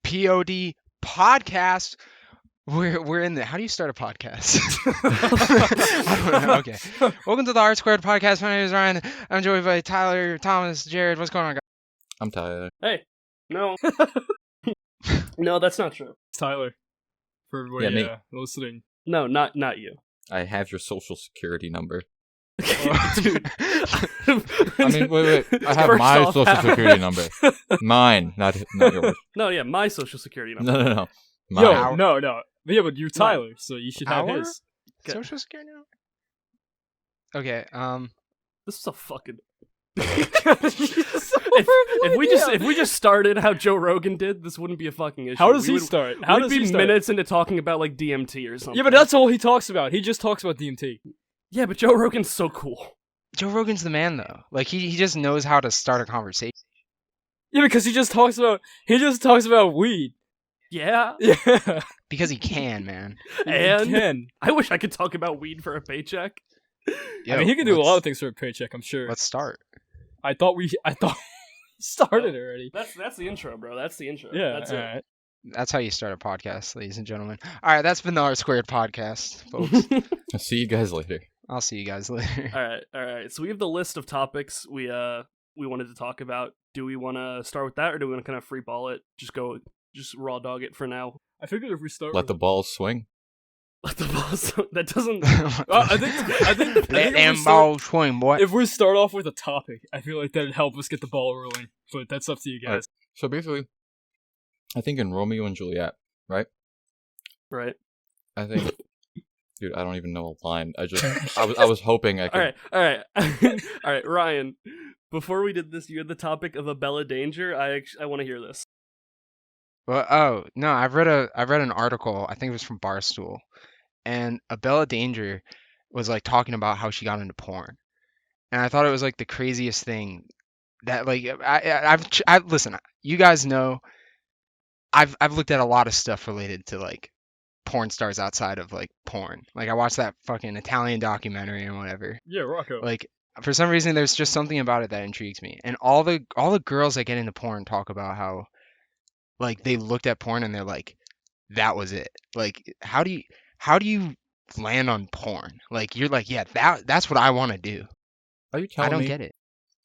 POD podcast. We're in the. How do you start a podcast? I don't know. Okay. Welcome to the R Squared podcast. My name is Ryan. I'm joined by Tyler, Thomas, Jared. What's going on, guys? I'm Tyler. Hey, no, no, that's not true. It's Tyler. For everybody listening. No, not you. I have your social security number. Dude. I mean, wait. I have my social security number. Mine, not yours. No, yeah, my social security number. No. Yo, Mine. no. Yeah, but you're Tyler, so you should have his. Social security number? Okay, This is a fucking... if we just started how Joe Rogan did, this wouldn't be a fucking issue. How does he start? How does he be start? Minutes into talking about like DMT or something. Yeah, but that's all he talks about. He just talks about DMT. Yeah, but Joe Rogan's so cool. Joe Rogan's the man, though. Like he just knows how to start a conversation. Yeah, because he just talks about weed. Yeah. Yeah. Because he can, man. And I wish I could talk about weed for a paycheck. I mean, he can do a lot of things for a paycheck, I'm sure. Let's start. I thought we started already. That's the intro, bro. That's the intro. Yeah, that's it. right. That's how you start a podcast, ladies and gentlemen. All right, that's been the R Squared podcast, folks. I'll see you guys later. I'll see you guys later. All right. So we have the list of topics we wanted to talk about. Do we want to start with that, or do we want to kind of free ball it? Just raw dog it for now. I figured if we start Let the balls swing. Let the balls. That doesn't. I think Let them balls swing, boy. if we start off with a topic, I feel like that'd help us get the ball rolling. But that's up to you guys. So basically, I think in Romeo and Juliet, right? Right. I think, dude, I don't even know a line. I was hoping I could. All right. All right, Ryan. Before we did this, you had the topic of a Bella Danger. I want to hear this. Well, no, I read an article. I think it was from Barstool, and Abella Danger was like talking about how she got into porn, and I thought it was like the craziest thing. That like I've listen. You guys know, I've looked at a lot of stuff related to like porn stars outside of like porn. Like I watched that fucking Italian documentary and whatever. Yeah, Rocco. Like for some reason, there's just something about it that intrigues me. And all the girls that get into porn talk about how like they looked at porn and they're like, that was it. Like how do you land on porn? Like you're like, yeah, that's what I want to do. Are you telling me? I don't get it.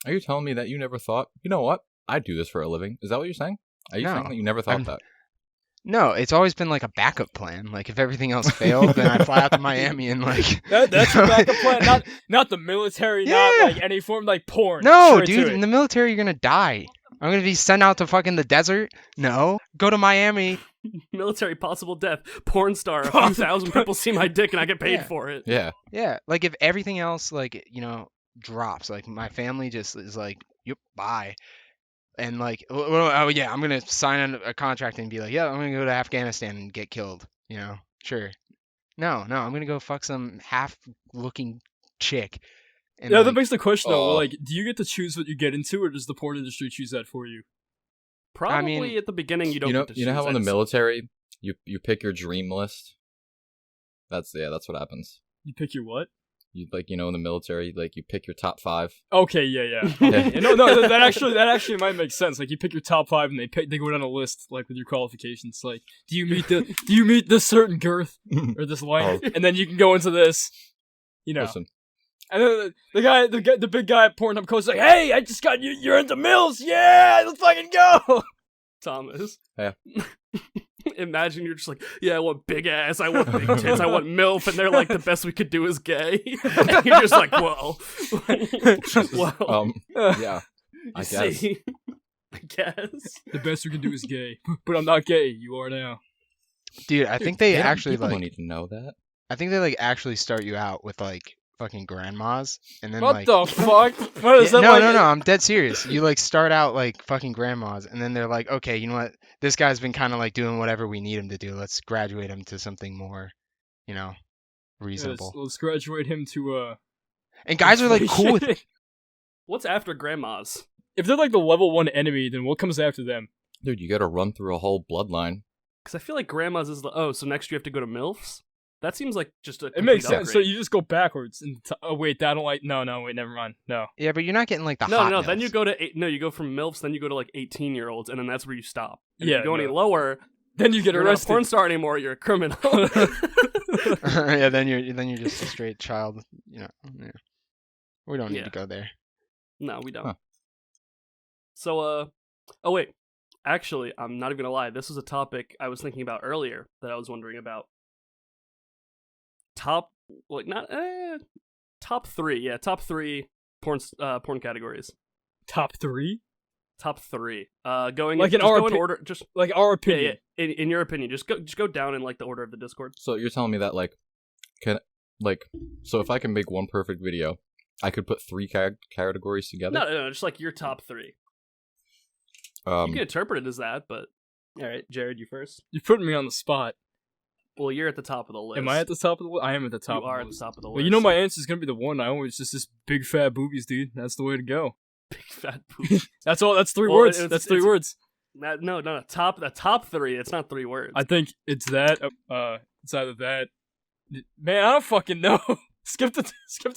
Are you telling me that you never thought, you know what? I'd do this for a living. Is that what you're saying? Are you saying that you never thought that? No, it's always been like a backup plan. Like if everything else failed, then I fly out to Miami and like that's a backup plan. Not the military, not like any form like porn. No, Straight dude, to it. in the military you're gonna die. I'm gonna be sent out to fucking the desert. No, go to Miami. Military possible death. Porn star. A few thousand people see my dick and I get paid for it. Yeah. Yeah, like if everything else like drops, like my family just is like, yep, bye. And like, oh yeah, I'm gonna sign a contract and be like, yeah, I'm gonna go to Afghanistan and get killed. Sure. No, I'm gonna go fuck some half-looking chick. And, Yeah, that begs the question though. Like, do you get to choose what you get into, or does the porn industry choose that for you? Probably at the beginning you don't. Get to you know how choose. in the military you pick your dream list. That's what happens. You pick your what? You in the military, like you pick your top 5. Okay, yeah. Okay. No, that actually might make sense. Like you pick your top 5 and they go down a list like with your qualifications. Like, do you meet this certain girth or this length, and then you can go into this. Listen. And then the big guy at Pornhub goes like, "Hey, I just got you. You're into mills. Yeah, let's fucking go." Thomas. Yeah. Imagine you're just like, yeah, I want big ass, I want big tits, I want MILF, and they're like, the best we could do is gay. And you're just like, whoa. Yeah. I guess. I guess. The best we can do is gay. But I'm not gay. You are now. Dude, I think they actually people like. don't need to know that. I think they like actually start you out with like fucking grandmas, and then What like. the fuck? What is that? No, like? no, I'm dead serious. You like start out like fucking grandmas, and then they're like, okay, you know what? This guy's been kind of like doing whatever we need him to do. Let's graduate him to something more, reasonable. Let's graduate him to And guys are like cool with it. What's after grandmas? If they're like the level 1 enemy, then what comes after them? Dude, you gotta run through a whole bloodline. Because I feel like grandmas is so next you have to go to MILFs? That seems like just a It makes complete sense. So upgrade. you just go backwards. And oh wait, I don't like. No, wait, never mind. No. Yeah, but you're not getting like the No, hot no. Then milfs. you go to you go from milfs, then you go to like 18-year-olds, and then that's where you stop. And if Yeah, you go any no. lower, Then you get you're not a arrested. porn star anymore. You're a criminal. Yeah, then you're just a straight child. Yeah. We don't need Yeah. to go there. No, we don't. Huh. So, oh wait. Actually, I'm not even gonna lie. This was a topic I was thinking about earlier that I was wondering about. Top three. Yeah, top three porn categories. Top 3? Top three. Going Like in just our go in opi- order. Just Like our yeah, opinion. yeah. In your opinion, just go down in like the order of the Discord. So you're telling me that so if I can make one perfect video, I could put 3 categories together. No, just like your top three. You can interpret it as that, but all right, Jared, you first. You're putting me on the spot. Well, you're at the top of the list. Am I at the top of the list? I am at the top. You are of at the the list. top of the list. Well, you know my answer is gonna be the one. I always just this big fat boobies, dude. That's the way to go. big fat poop. That's all. That's 3 Well, words. it's- That's 3 it's- words. No, the top three. It's not 3 words. I think it's that. It's either that. Man, I don't fucking know. skip to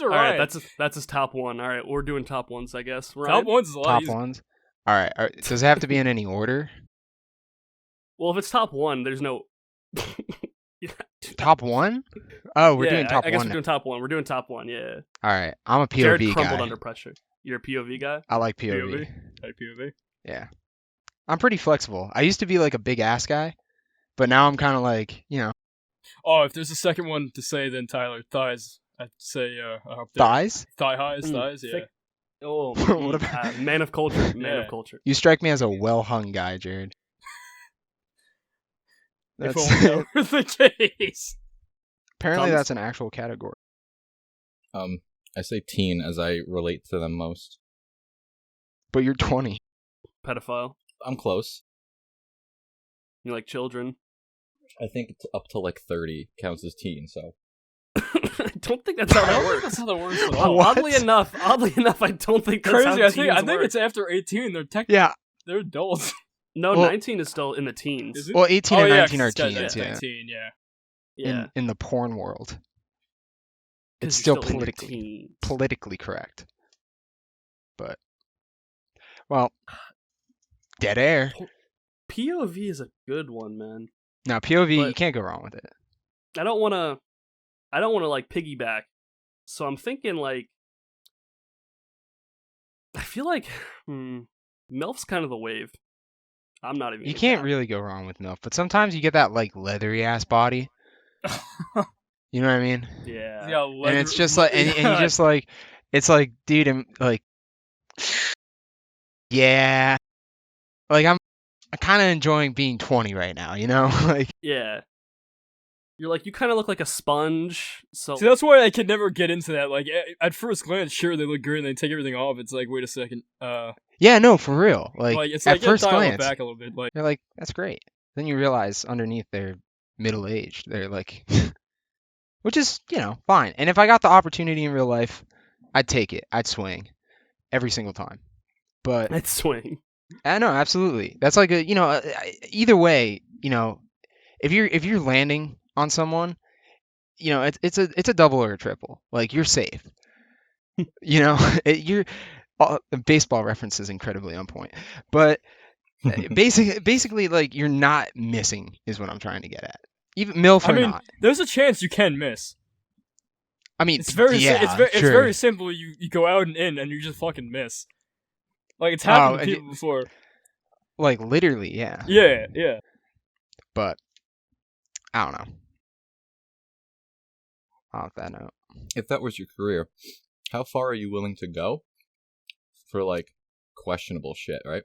All Ryan. right, that's his top one. All right, we're doing top ones, I guess. Ryan? Top ones is a lot Top easier. ones. All right. Does it have to be in any order? Well, if it's top one, there's no. Top one? Oh, we're Yeah, doing top I guess one. we're doing top one. We're doing top one. Yeah. All right. I'm a Jared POV crumbled guy. under pressure. You're a POV guy. I like POV. POV. Type POV. Yeah. I'm pretty flexible. I used to be like a big ass guy, but now I'm kind of like, Oh, if there's a second one to say, then Tyler thighs. I'd say up there. thighs. Thigh highs, Mm, thighs. Yeah. thick- Oh, What about- man of culture? Man Yeah. of culture. You strike me as a well hung guy, Jared. If That's only that were the case. apparently Thumbs? that's an actual category. I say teen as I relate to them most. But you're 20. Pedophile. I'm close. You like children. I think it's up to like 30 counts as teen. So I don't think that's how that works. That's how that works at Oh, all. what? Oddly enough, I don't think that's Crazy. how I think teens work. it's after 18. They're Yeah. they're adults. No, Well- 19 is still in the teens. Is it? Well, 18 Oh, and yeah, 19 are 'cause it's got- teens, yeah. 19, yeah. Yeah, In the porn world. 'cause It's you're still in your politically teens. politically correct. But well, dead air. POV is a good one, man. Now POV, you But- can't go wrong with it. I don't want to like piggyback. So I'm thinking like I feel like MILF's kind of the wave. I'm not even You gonna can't cap. really go wrong with milk, but sometimes you get that like leathery ass body. You know what I mean? Yeah. Yeah, And it's just like, and you just like, it's like, dude, I'm like, yeah, like I'm kind of enjoying being 20 right now, you know? Like, Yeah. You're like, you kind of look like a sponge. So See, that's why I could never get into that. Like, at first glance, sure, they look great and they take everything off. It's like, wait a second. yeah, no, for real. Like, It's at like first dial it glance, back a little bit. Like, you're like, that's great. Then you realize underneath they're middle aged. They're like, which is, fine. And if I got the opportunity in real life, I'd take it. I'd swing every single time. But I'd swing. I know, absolutely. That's like either way, if you're landing on someone, it's a double or a triple. Like you're safe. You're baseball reference is incredibly on point. But basically, like you're not missing is what I'm trying to get at. Even MILF or not. there's a chance you can miss. I mean, It's very, yeah, it's sure. very simple. You go out and in, and you just fucking miss. Like it's happened to and people before. Like literally, yeah. Yeah, yeah. But I don't know. On that note, if that was your career, how far are you willing to go for like questionable shit, right?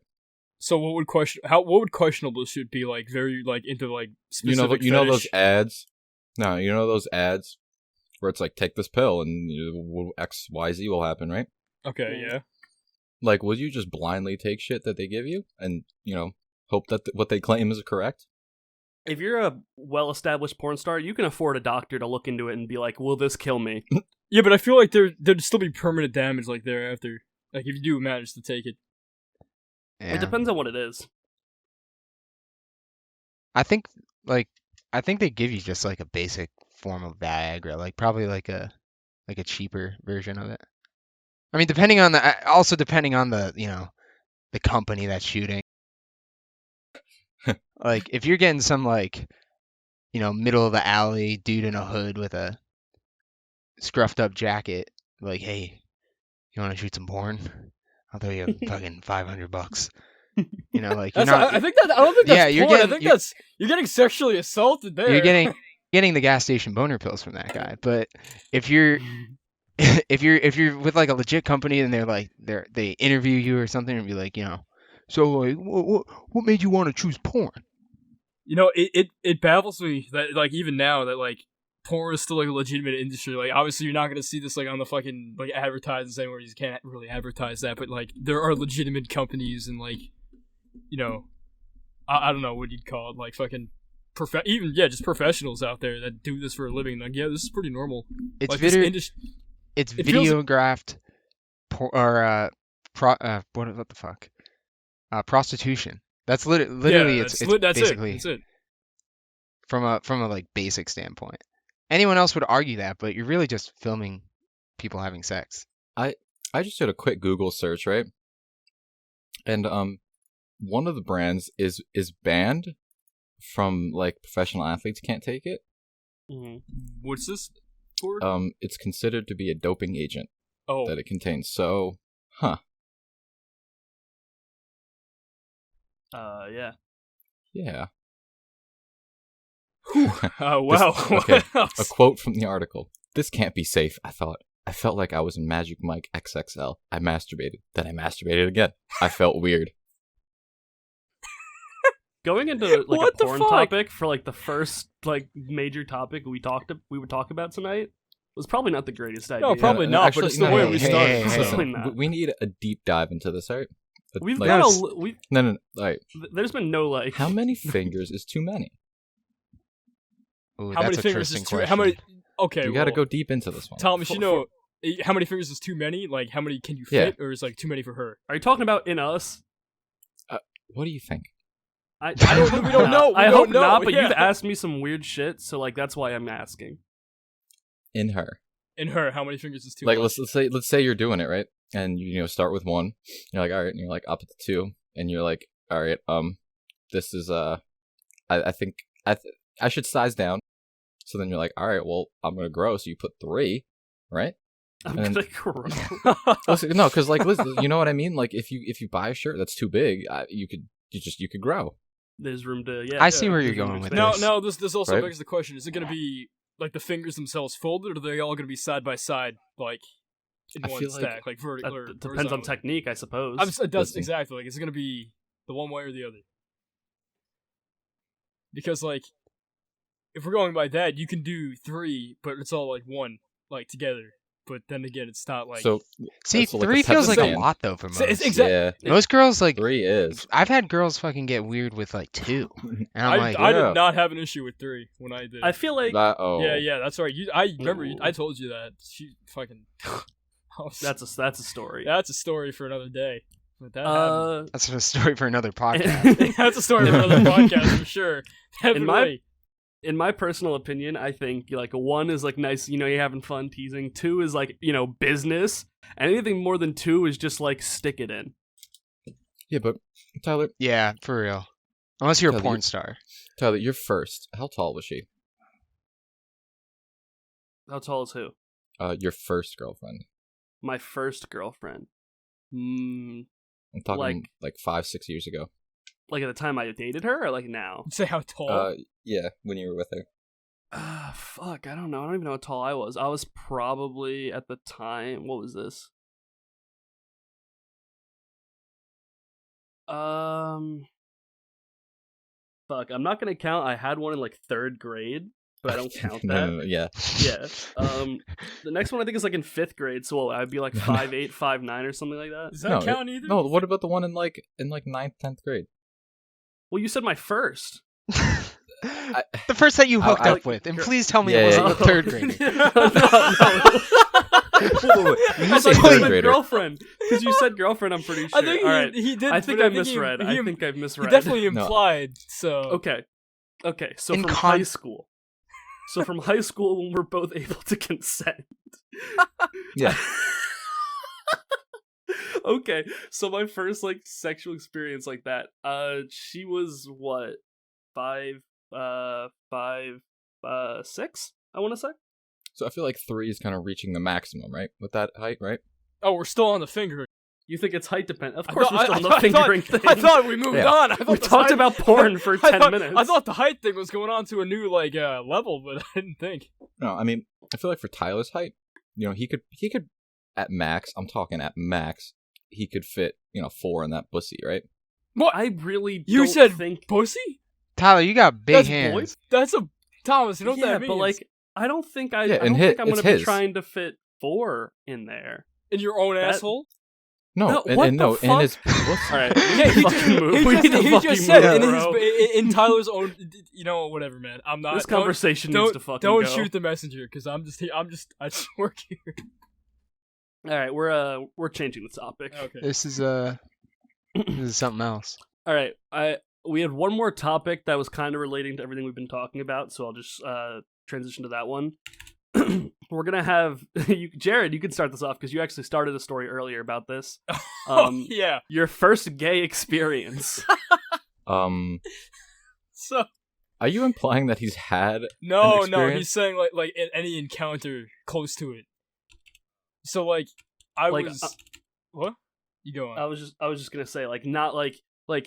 So what would questionable shit be like? Very like into like specific. You know those fetish? ads? No, you know those ads where it's like take this pill and X Y Z will happen, right? Okay, yeah. Like, would you just blindly take shit that they give you and hope that what they claim is correct? If you're a well-established porn star, you can afford a doctor to look into it and be like, "Will this kill me?" Yeah, but I feel like there'd still be permanent damage like thereafter. Like if you do manage to take it. yeah. It depends on what it is. I think they give you just like a basic form of Viagra, like probably like a cheaper version of it. I mean, depending on the the company that's shooting. Like if you're getting some like middle of the alley dude in a hood with a scruffed up jacket, like, hey, you want to shoot some porn? I'll throw you fucking $500. Like you're not. I don't think that's Yeah, porn. I think you're getting sexually assaulted there. You're getting the gas station boner pills from that guy. But if you're if you're with like a legit company and they interview you or something and be like, so like what made you want to choose porn? It baffles me that like even now that like porn is still like a legitimate industry. Like obviously you're not gonna see this like on the fucking like advertisements anywhere. You can't really advertise that, but like there are legitimate companies and like I don't know what you'd call it, like fucking just professionals out there that do this for a living. Like this is pretty normal. It's like, it's videographed what the fuck? Prostitution. That's literally it's basically That's it. From a like basic standpoint. Anyone else would argue that, but you're really just filming people having sex. I just did a quick Google search, right? And one of the brands is banned from like professional athletes can't take it. Mm-hmm. What's this for? It's considered to be a doping agent that it contains. So, Yeah. Yeah. Oh wow. Okay. A quote from the article. This can't be safe, I thought. I felt like I was in Magic Mike XXL. I masturbated. Then I masturbated again. I felt weird. Going into like What a the porn fuck? topic for like the first like major topic we would talk about tonight was probably not the greatest idea. No, probably not. Actually, but it's the no, way no, we hey, started. hey, hey, Probably listen, not. we need a deep dive into this, alright? We've Like, got Yes. No, alright. There's been no like. How many fingers is too many? Ooh, How many that's a fingers interesting is too? question. How many? Okay, You gotta well, go deep into this one. Thomas, how many fingers is too many? Like, how many can you Yeah. fit, or is like too many for her? Are you talking about in us? What do you think? I don't- we don't know. We I don't hope know, not. But yeah. you've asked me some weird shit, so like that's why I'm asking. In her. In her, how many fingers is too? Like much? let's say you're doing it, right? And you start with one. You're like, alright, and you're like up at the two, and you're like, alright, this is I think I should size down. So then you're like, alright, well, I'm gonna grow, so you put 3, right? I'm And- gonna grow. Listen, no, because like, listen, you know what I mean? Like, if you buy a shirt that's too big, you could grow. There's room to I see where you're there's room going to with expand. this. This also Right? begs the question: is it going to be like the fingers themselves folded, or are they all going to be side by side, like in I one feel like- stack, like vertical? That depends on technique, I suppose. It does Listen. exactly. Like, is it going to be the one way or the other? Because like, if we're going by that, you can do 3, but it's all like one, like together. But then again, it's not like So See, so, like, 3 a feels like a stand. lot though for most. It's exactly. Yeah, Most girls like 3 is. I've had girls fucking get weird with like 2, and I'm like, I yeah. did not have an issue with 3 when I did. I feel like Yeah, that's right. I remember. I told you that. She fucking. that's a story. That's a story for another day. But that happened. that's a story for another podcast. That's a story for another podcast for sure. Definitely. In my personal opinion, I think like 1 is like nice, you're having fun teasing. 2 is like, business. Anything more than 2 is just like stick it in. Yeah, but Tyler, Yeah, for real. Unless you're a Tyler, porn star. you're first. How tall was she? How tall is who? Your first girlfriend. My first girlfriend. I'm talking like 5-6 years ago. Like at the time I dated her, or like now? Say how tall. Yeah, when you were with her. Fuck, I don't know. I don't even know how tall I was. I was probably at the time. What was this? Fuck, I'm not gonna count. I had one in like 3rd grade, but I don't count that. No, yeah. Yeah. The next one I think is like in 5th grade, so I'd be like 5'8", 5'9", or something like that. Does that count either? No, what about the one in 9th, 10th grade? Well, you said my first. The first that you hooked I- up with, and please tell me Yeah, it wasn't yeah. a 3rd grader. No. When I you say thought you 3rd said grader, girlfriend, because you said girlfriend. I'm pretty sure. I think All right. he did. I think but I he- misread. He, I think I've he misread. definitely No. implied. So Okay. So In from con- high school. So from high school, when we're both able to consent. Yeah. Okay, so my first like sexual experience like that. She was what, 6? I want to say. So I feel like 3 is kind of reaching the maximum, right? With that height, right? Oh, we're still on the finger. You think it's height dependent? Of course, we're still on the I fingering thought, thing. I thought we moved Yeah. on. I thought We the talked height- about porn for 10 minutes. I thought the height thing was going on to a new like level, but I didn't think. No, I mean, I feel like for Tyler's height, he could at max. I'm talking at max. He could fit 4 in that pussy, right? What? I really You don't said think. pussy? Tyler, you got big That's hands. That's a Thomas. You know what Yeah, that means? but like, I don't think I. Yeah, I and don't think I'm it's gonna be his. trying to fit 4 in there. in your own that- asshole. No, No, and, what and the no, in fuck? his pussy. All right, Yeah, he fucking move. just, We he need just, to he fucking just said it move, in Tyler's own. Whatever, man. I'm not. This don't- conversation don't, needs to fucking don't go. shoot the messenger because I just work here. All right, we're changing the topic. Okay. This is something else. All right, we had one more topic that was kind of relating to everything we've been talking about, so I'll just transition to that one. We're gonna have Jared. You can start this off because you actually started a story earlier about this. Yeah. Your first gay experience. So Are you implying that he's had? no, An no, experience? he's saying like in any encounter close to it. So like I Like, was what? You go on. I was just gonna say like not like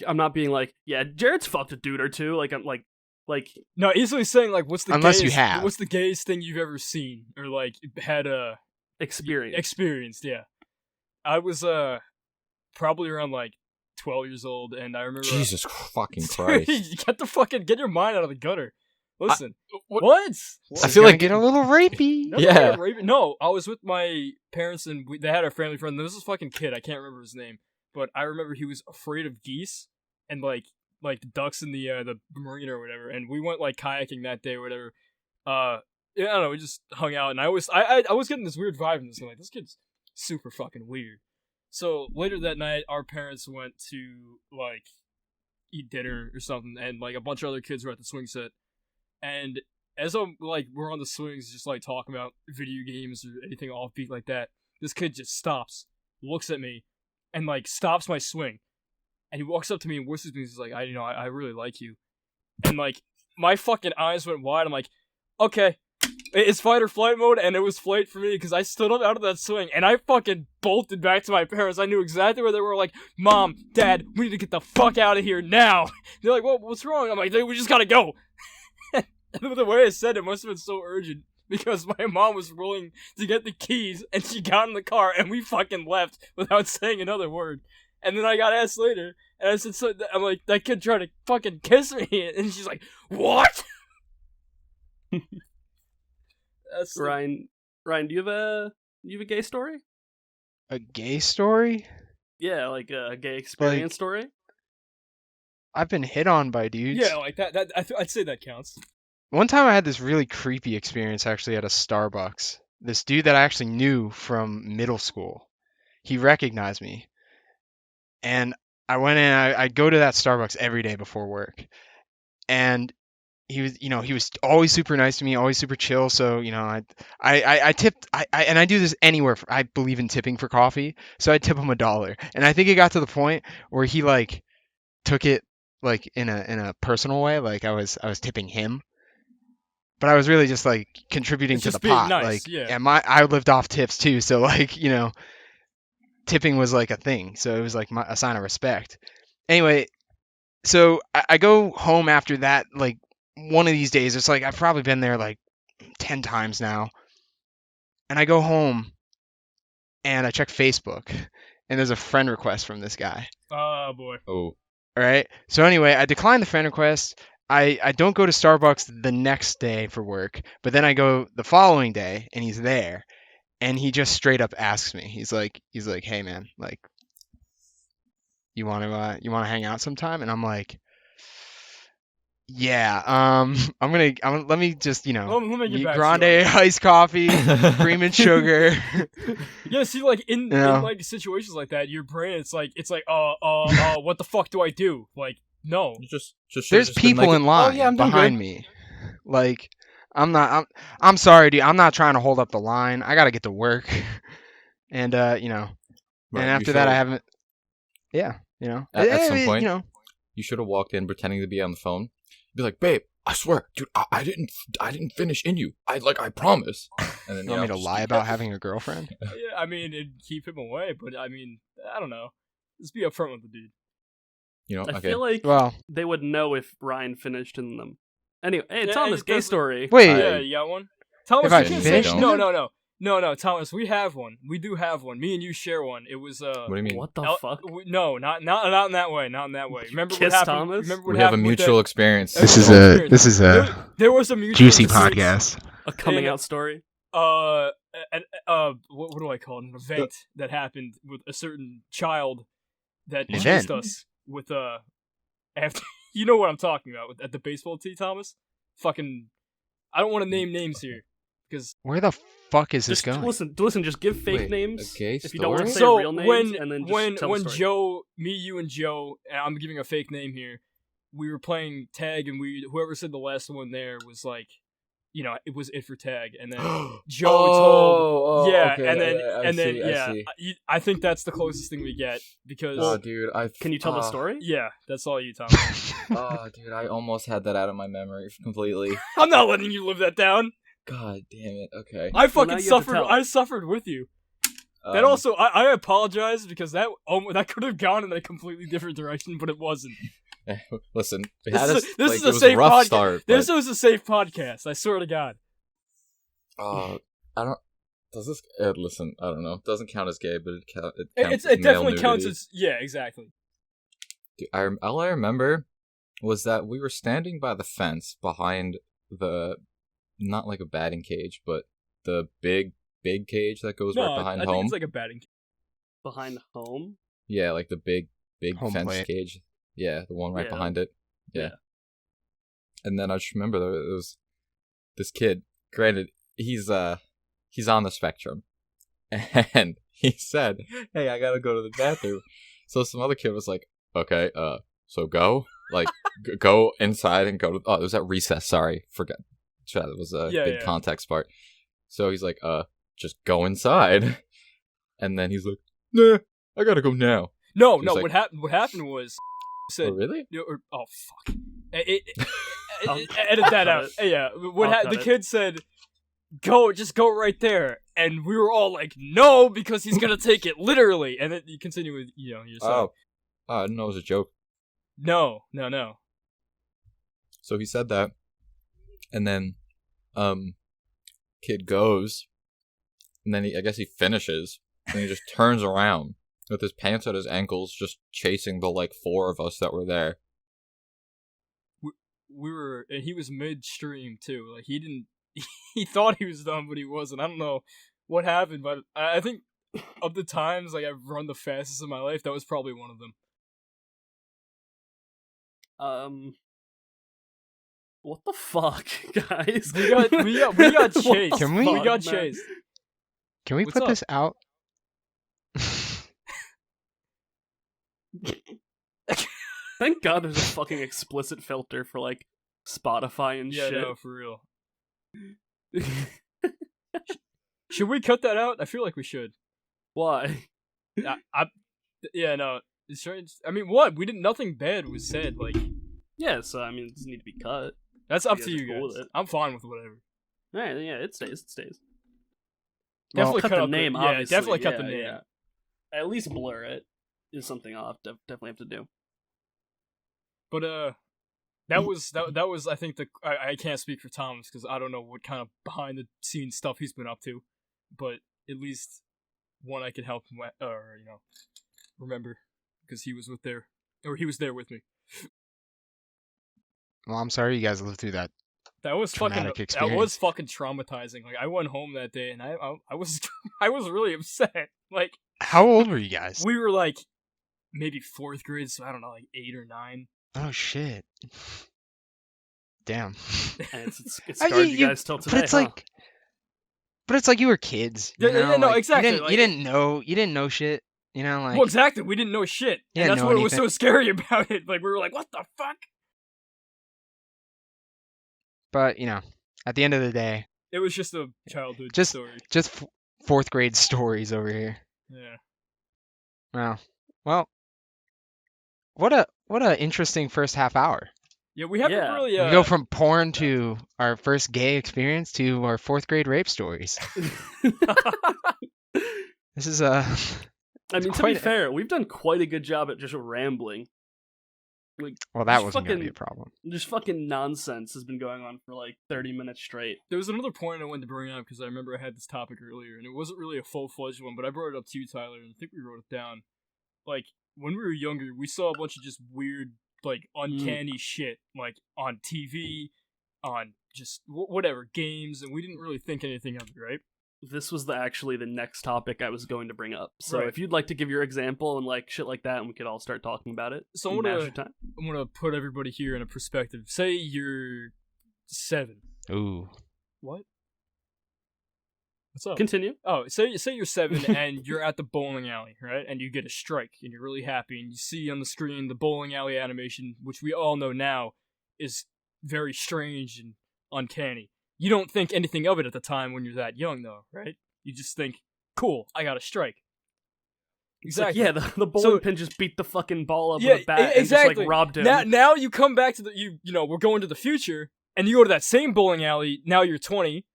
I'm not being like, yeah, Jared's fucked a dude or two. Like I'm like No, easily saying like what's the Unless you gayest, have. what's the gayest thing you've ever seen or like had a experience. experienced, yeah. I was probably around like 12 years old and I remember Jesus fucking Christ! get your mind out of the gutter. Listen. what- What? I It's feel gonna like- get a little rapey. No, Yeah. No, I was with my parents and they had a family friend. There was this fucking kid. I can't remember his name, but I remember he was afraid of geese and like the ducks in the marina or whatever. And we went like kayaking that day or whatever. Yeah, I don't know. We just hung out, and I was getting this weird vibe from this guy. Like, this kid's super fucking weird. So later that night, our parents went to like eat dinner or something, and like a bunch of other kids were at the swing set. And as I'm like we're on the swings, just like talking about video games or anything offbeat like that, this kid just stops, looks at me, and like stops my swing. And he walks up to me and whispers to me, he's like, I really like you. And like my fucking eyes went wide. I'm like, okay, it's fight or flight mode, and it was flight for me because I stood up out of that swing and I fucking bolted back to my parents. I knew exactly where they were. Like, Mom, Dad, we need to get the fuck out of here now. They're like, what's wrong? I'm like, we just gotta go. The way I said it must have been so urgent because my mom was willing to get the keys and she got in the car and we fucking left without saying another word. And then I got asked later and I said, so I'm like, that kid tried to fucking kiss me, and she's like, what? That's the- Ryan, do you have a gay story? A gay story? Yeah, like a gay experience story. I've been hit on by dudes. yeah, like that. I'd say that counts. One time I had this really creepy experience actually at a Starbucks. This dude that I actually knew from middle school, he recognized me. And I went in, I'd go to that Starbucks every day before work. And he was always super nice to me, always super chill. So, I tipped, and I do this anywhere. I believe in tipping for coffee. So I tip him $1. And I think it got to the point where he like took it like in a personal way. Like I was tipping him. But I was really just like contributing It's to just the being pot. nice, Like, yeah. and I lived off tips too. So like, tipping was like a thing. So it was like a sign of respect. Anyway, so I go home after that, like one of these days. It's like I've probably been there like 10 times now. And I go home and I check Facebook and there's a friend request from this guy. Oh boy. Oh, All right. So anyway, I decline the friend request. I don't go to Starbucks the next day for work, but then I go the following day and he's there, and he just straight up asks me. He's like, "Hey man, like, you want to hang out sometime?" And I'm like, "Yeah, let me just, Let me get meet back to grande you. iced coffee, cream and sugar." Yeah, see, like in Yeah. like situations like that, your brain, it's like, what the fuck do I do? Like, no. just There's just been people like, in line "Oh, yeah, I'm doing behind good." me. Like, I'm sorry, dude. I'm not trying to hold up the line. I gotta get to work, and Right, and you after that, I should've- haven't. Yeah, at some you point, know. you should have walked in pretending to be on the phone. Be like, babe, I swear, dude, I didn't finish in you. I promise. And then You want me to just lie keep- about having a girlfriend? Yeah, I mean, it'd keep him away, but I mean, I don't know. Just be upfront with the dude. I okay. feel like Well, they would know if Ryan finished in them. Anyway, hey, Yeah, Thomas, it gay doesn't- story. wait. Yeah, you got one? Thomas, If I you can't finished say in no, them? no, no. No, Thomas, we have one. We do have one. Me and you share one. It was What do you mean? What the El- fuck? No, not in that way. Not in that way. Remember what Kiss happened? Thomas? Remember what We have a happened with mutual that- experience. This is a- this is There was a mutual juicy experience. podcast. A coming And- out story? What do I call it? An event that happened with a certain child that An chased event? us with after you know what I'm talking about at the baseball tee, Thomas. Fucking, I don't want to name names here because Where the fuck is this Just going? listen. Just give fake Wait, names a gay if you don't want to say story? so real names, when and then just when tell the when story. Joe, me, you, and Joe, and I'm giving a fake name here. We were playing tag, and whoever said the last one there was like, it was it for tag, and then Joe told. Yeah, okay, and then see. I think that's the closest thing we get because Oh, dude, Can you tell the story? yeah, that's all you, Tom. Oh, dude, I almost had that out of my memory completely. I'm not letting you live that down. God damn it. Okay. I Well, fucking now you have to suffered. tell. I suffered with you. That Um, also, I apologize because that could have gone in a completely different direction, but it wasn't. Listen, it This had is us, a- this like, is it a was safe a rough podcast. start. This But, was a safe podcast. I swear to God. I don't. Does this? Listen, I don't know. It doesn't count as gay, but it counts. It definitely counts as exactly. Dude, all I remember was that we were standing by the fence behind the, not like a batting cage, but the big cage that goes No, right behind I home. think it's like a batting. Behind home? Yeah, like the big Home fence plate. cage. Yeah, the one right Yeah. behind it. Yeah. Yeah. And then I just remember there was this kid. Granted, he's on the spectrum, and he said, "Hey, I gotta go to the bathroom." So some other kid was like, "Okay, so go, like, go inside and go to." Oh, it was at recess. Sorry, forgot. That was a Yeah, big yeah. context part. So he's like, just go inside, and then he's like, "Nah, I gotta go now." No, He no. was like- What happened was said. Oh, really? Oh fuck! I'll- Edit that I'll out. cut Yeah, I'll the cut it. kid said, just go right there, and we were all like, no, because he's gonna take it literally. And then you continue with your story. I didn't know it was a joke. No. So he said that, and then, kid goes, and then I guess he finishes, and he just turns around with his pants at his ankles, just chasing the like 4 of us that were there. We were, and he was midstream too. Like he didn't, he thought he was done, but he wasn't. I don't know what happened, but I think of the times like I've run the fastest in my life, that was probably one of them. What the fuck, guys? We got What the chased. Can we- We fuck, got man? chased. Can we What's put up? this out? Thank God there's a fucking explicit filter for like Spotify and Yeah, shit. no, for real. Should we cut that out? I feel like we should. Why? Yeah, no. It's strange. I mean, what? We didn't. Nothing bad was said. Like Yeah, so I mean, it doesn't need to be cut. that's up You to guys you are cool with guys. it. I'm fine with whatever. Right, yeah, it stays. It stays. Well, Definitely cut cut the out name. yeah, Obviously, definitely cut the yeah, name. yeah. At least blur it is something I'll definitely have to do. But that was I think I can't speak for Thomas because I don't know what kind of behind the scenes stuff he's been up to, but at least one I could help him with, or remember because he was there with me. Well, I'm sorry you guys lived through that. That was Traumatic That experience. was fucking traumatizing. Like I went home that day and I was I was really upset. Like How old were you guys? we were like maybe 4th grade, so I don't know, like 8 or 9. Oh shit. Damn. And it's Uh, started you guys till today. But it's like, you were kids. You Yeah, yeah, know? no, like, exactly, You didn't know shit. You know, like Well, exactly. We didn't know shit, You and didn't that's know what was so anything. scary about it. Like we were like, "What the fuck?" but At the end of the day, It was just a childhood Just- story. just fourth grade stories over here. Yeah. Wow. Well, what a interesting first half hour. Yeah, we haven't Yeah. really. We go from porn to our first gay experience to our fourth grade rape stories. This is I mean, to be quite- fair, we've done quite a good job at just rambling. Like, well, that just wasn't gonna be a fucking- problem. just fucking nonsense has been going on for like 30 minutes straight. There was another point I wanted to bring up because I remember I had this topic earlier, and it wasn't really a full-fledged one, but I brought it up to you, Tyler, and I think we wrote it down. Like, when we were younger, we saw a bunch of just weird, like, uncanny shit, like, on TV, on just whatever, games, and we didn't really think anything of it, right? This was actually the next topic I was going to bring up. So Right. if you'd like to give your example and like shit like that, and we could all start talking about it. So I'm now's gonna- your time. I'm gonna put everybody here in a perspective. Say you're 7. Ooh. What? What's up? Continue. Oh, say you're 7 and you're at the bowling alley, right? And you get a strike, and you're really happy, and you see on the screen the bowling alley animation, which we all know now is very strange and uncanny. You don't think anything of it at the time when you're that young, though, right? You just think, cool, I got a strike. It's like, Exactly. yeah, the bowling So- pin just beat the fucking ball up Yeah, with a bat exactly. and just like robbed him. Now you come back to the you know we're going to the future, and you go to that same bowling alley. Now you're 20,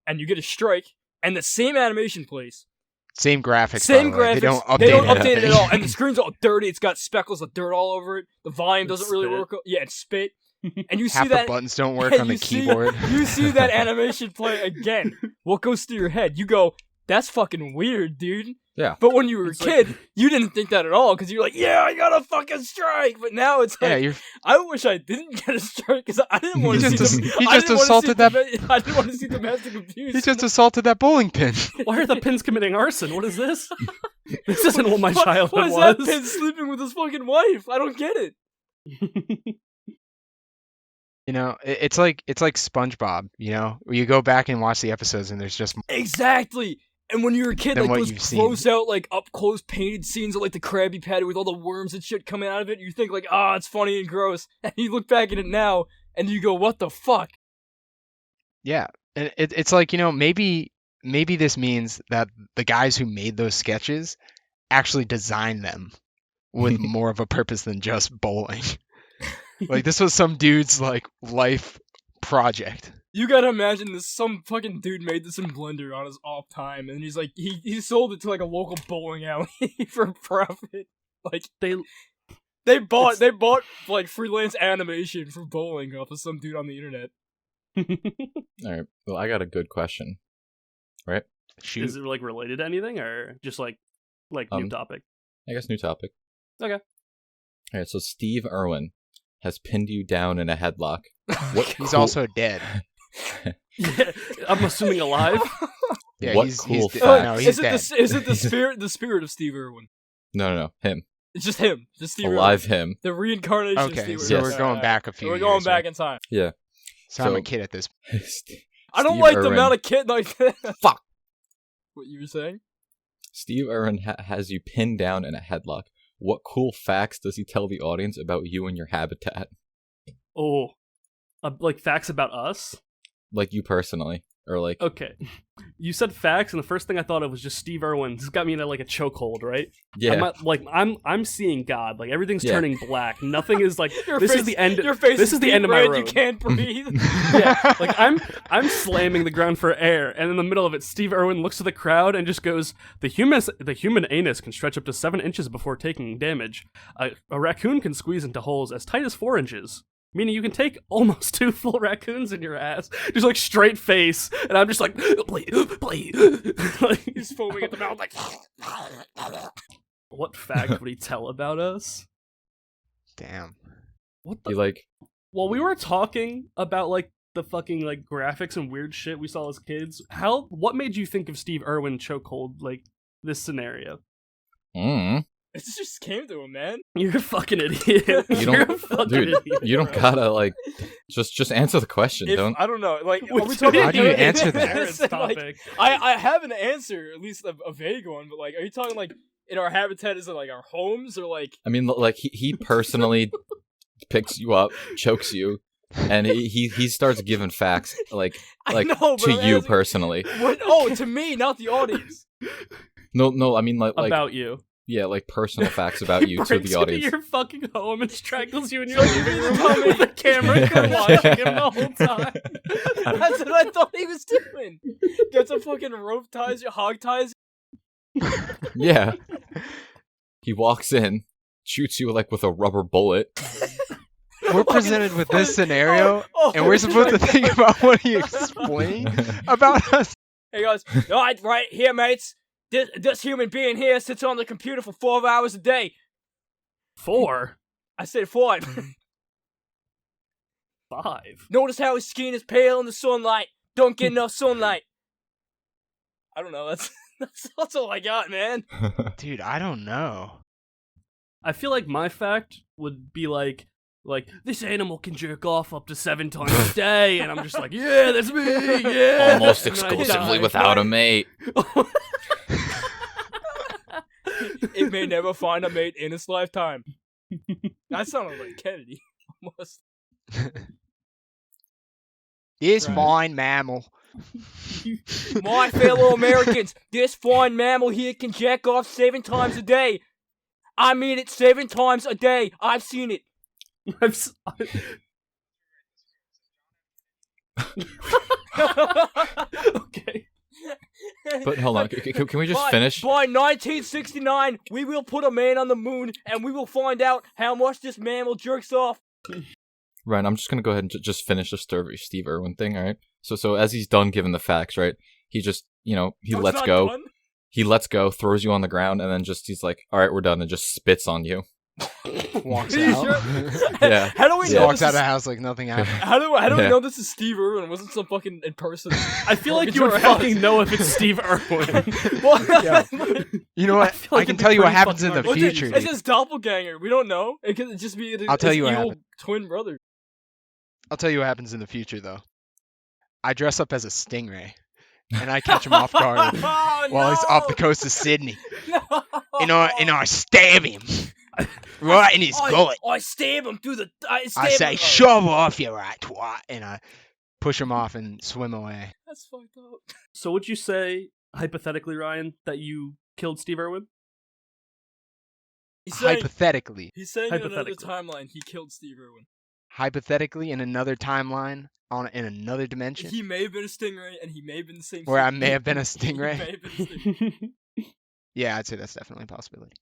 and you get a strike, and the same animation plays. Same graphics. Same by the way. graphics. They don't update, They don't update it anything. at all, and the screen's all dirty. It's got speckles of dirt all over it. The volume And doesn't really spit. work. Yeah, it's spit. And you see Half the that buttons don't work and on the you see- keyboard. you see that animation play again. What goes through your head? You go, "That's fucking weird, dude." Yeah. But when you were a It's like- kid, you didn't think that at all because you're like, "Yeah, I got a fucking strike." But now it's Yeah, like, you're I wish I didn't get a strike because I didn't want He to just see. as- Dom- he I just didn't wanna see assaulted that- I didn't want to see domestic abuse. he just assaulted that bowling pin. Why are the pins committing arson? What is this? This isn't what my What- childhood What is was. that pin sleeping with his fucking wife? I don't get it. You know, it's like SpongeBob. You know, where you go back and watch the episodes, and there's just Exactly. And when you were a kid, Than like what those you've seen. gross out, like up close painted scenes of like the Krabby Patty with all the worms and shit coming out of it, you think like, ah, it's funny and gross. And you look back at it now, and you go, what the fuck? yeah. And it's like, you know, maybe this means that the guys who made those sketches actually designed them with more of a purpose than just bowling. Like this was some dude's like life project. You gotta imagine this. Some fucking dude made this in Blender on his off time, and he's like, he sold it to like a local bowling alley for profit. Like they bought like freelance animation for bowling off of some dude on the internet. All right. Well, I got a good question. Shoot. Is it like related to anything or just like new topic? I guess new topic. Okay. All right. So Steve Irwin has pinned you down in a headlock. What He's cool- also dead. Yeah, I'm assuming alive. Yeah, What he's cool dead. fact. No, is he's it dead. is it the spirit of Steve Irwin? No, him. It's just him, just Steve Alive Irwin. him. The reincarnation of Okay, Steve so Irwin. Yes. we're going back a few We're years. going back right? in time. Yeah. So I'm So- a kid at this. I don't Steve like the Irwin. amount of kid like that. Fuck. What you were saying? Steve Irwin has you pinned down in a headlock. What cool facts does he tell the audience about you and your habitat? Oh, like facts about us. Like you personally, or like Okay, you said facts, and the first thing I thought of was just Steve Irwin. This got me in like a chokehold, right? yeah. I'm seeing God. Like everything's Yeah. turning black. Nothing is like Your this face, is the end. Your face This is the deep end of my red, road. You can't breathe. Yeah, like I'm slamming the ground for air, and in the middle of it, Steve Irwin looks at the crowd and just goes, "The human anus can stretch up to 7 inches before taking damage. A raccoon can squeeze into holes as tight as 4 inches." Meaning you can take almost 2 full raccoons in your ass, just like straight face, and I'm just like, please. Like, He's foaming at the mouth like. what fact would he tell about us? Damn. What the? you like Well, we were talking about like the fucking like graphics and weird shit we saw as kids. What made you think of Steve Irwin chokehold like this scenario? It just came to him, man. You're a fucking idiot. You You're a don't, fucking dude. idiot. You don't bro. gotta like just answer the question. If, Don't. I don't know. Like, Wait, are we talking? how do you answer that? Jared's Like, topic. I have an answer, at least a vague one. But like, are you talking like in our habitat? Is it like our homes or like? I mean, like he personally picks you up, chokes you, and he starts giving facts like I know, but to I'm you asking- personally. What? Oh, to me, not the audience. No, I mean like About you. yeah, like personal facts about you to Brings the you audience. your fucking home and strangles you in your So living you room tell me- with a camera crew watching him the whole time. That's what I thought he was doing. Gets a fucking rope ties you, hog ties. Yeah. He walks in, shoots you like with a rubber bullet. We're presented with this scenario, and we're it's supposed to right think there. about what he explained about us. Hey guys, alright, right here, mates. This human being here sits on the computer for 4 hours a day. 4, I said 5. 5. Notice how his skin is pale in the sunlight. Don't get enough sunlight. I don't know. That's all I got, man. Dude, I don't know. I feel like my fact would be like this animal can jerk off up to 7 times a day, and I'm just like, yeah, that's me, yeah. Almost And then I exclusively die. without a mate. It may never find a mate in its lifetime. That sounded like Kennedy, almost. This Right. fine mammal. My fellow Americans, this fine mammal here can jack off 7 times a day. I mean it 7 times a day. I've seen it. Okay. But hold on, can we just By- finish? By 1969, we will put a man on the moon, and we will find out how much this mammal jerks off. Ryan, I'm just gonna go ahead and just finish the story Steve Irwin thing, alright? So as he's done giving the facts, right, he just, he No, it's lets not go. done. He lets go, throws you on the ground, and then he's like, alright, we're done, and just spits on you. Walks Are you out. sure? Yeah. How do we Yeah. know Walks this out of the is, house like nothing happened. how do we Yeah. know this is Steve Irwin? It wasn't some fucking in person. I feel like Walking you would through our fucking house. know if it's Steve Irwin. Yeah. You know what? feel like I can it'd be tell you what pretty happens in fucking the hard. future. It's dude. his doppelganger. We don't know. It could just be I'll tell his you what evil happened. twin brother. I'll tell you what happens in the future, though. I dress up as a stingray, and I catch him off guard Oh, while he's off the coast of Sydney. And I stab him right in his gut. I stab him through the. I I say, shove off, you right twat, and I push him off and swim away. That's fucked up. So would you say, hypothetically, Ryan, that you killed Steve Irwin? He's saying, Hypothetically, he's saying in another Hypothetically. timeline he killed Steve Irwin. hypothetically, in another timeline, in another dimension, He may have been a stingray, and he may have been the same. where I thing. may have been a He may stingray. have been a stingray. Yeah, I'd say that's definitely a possibility.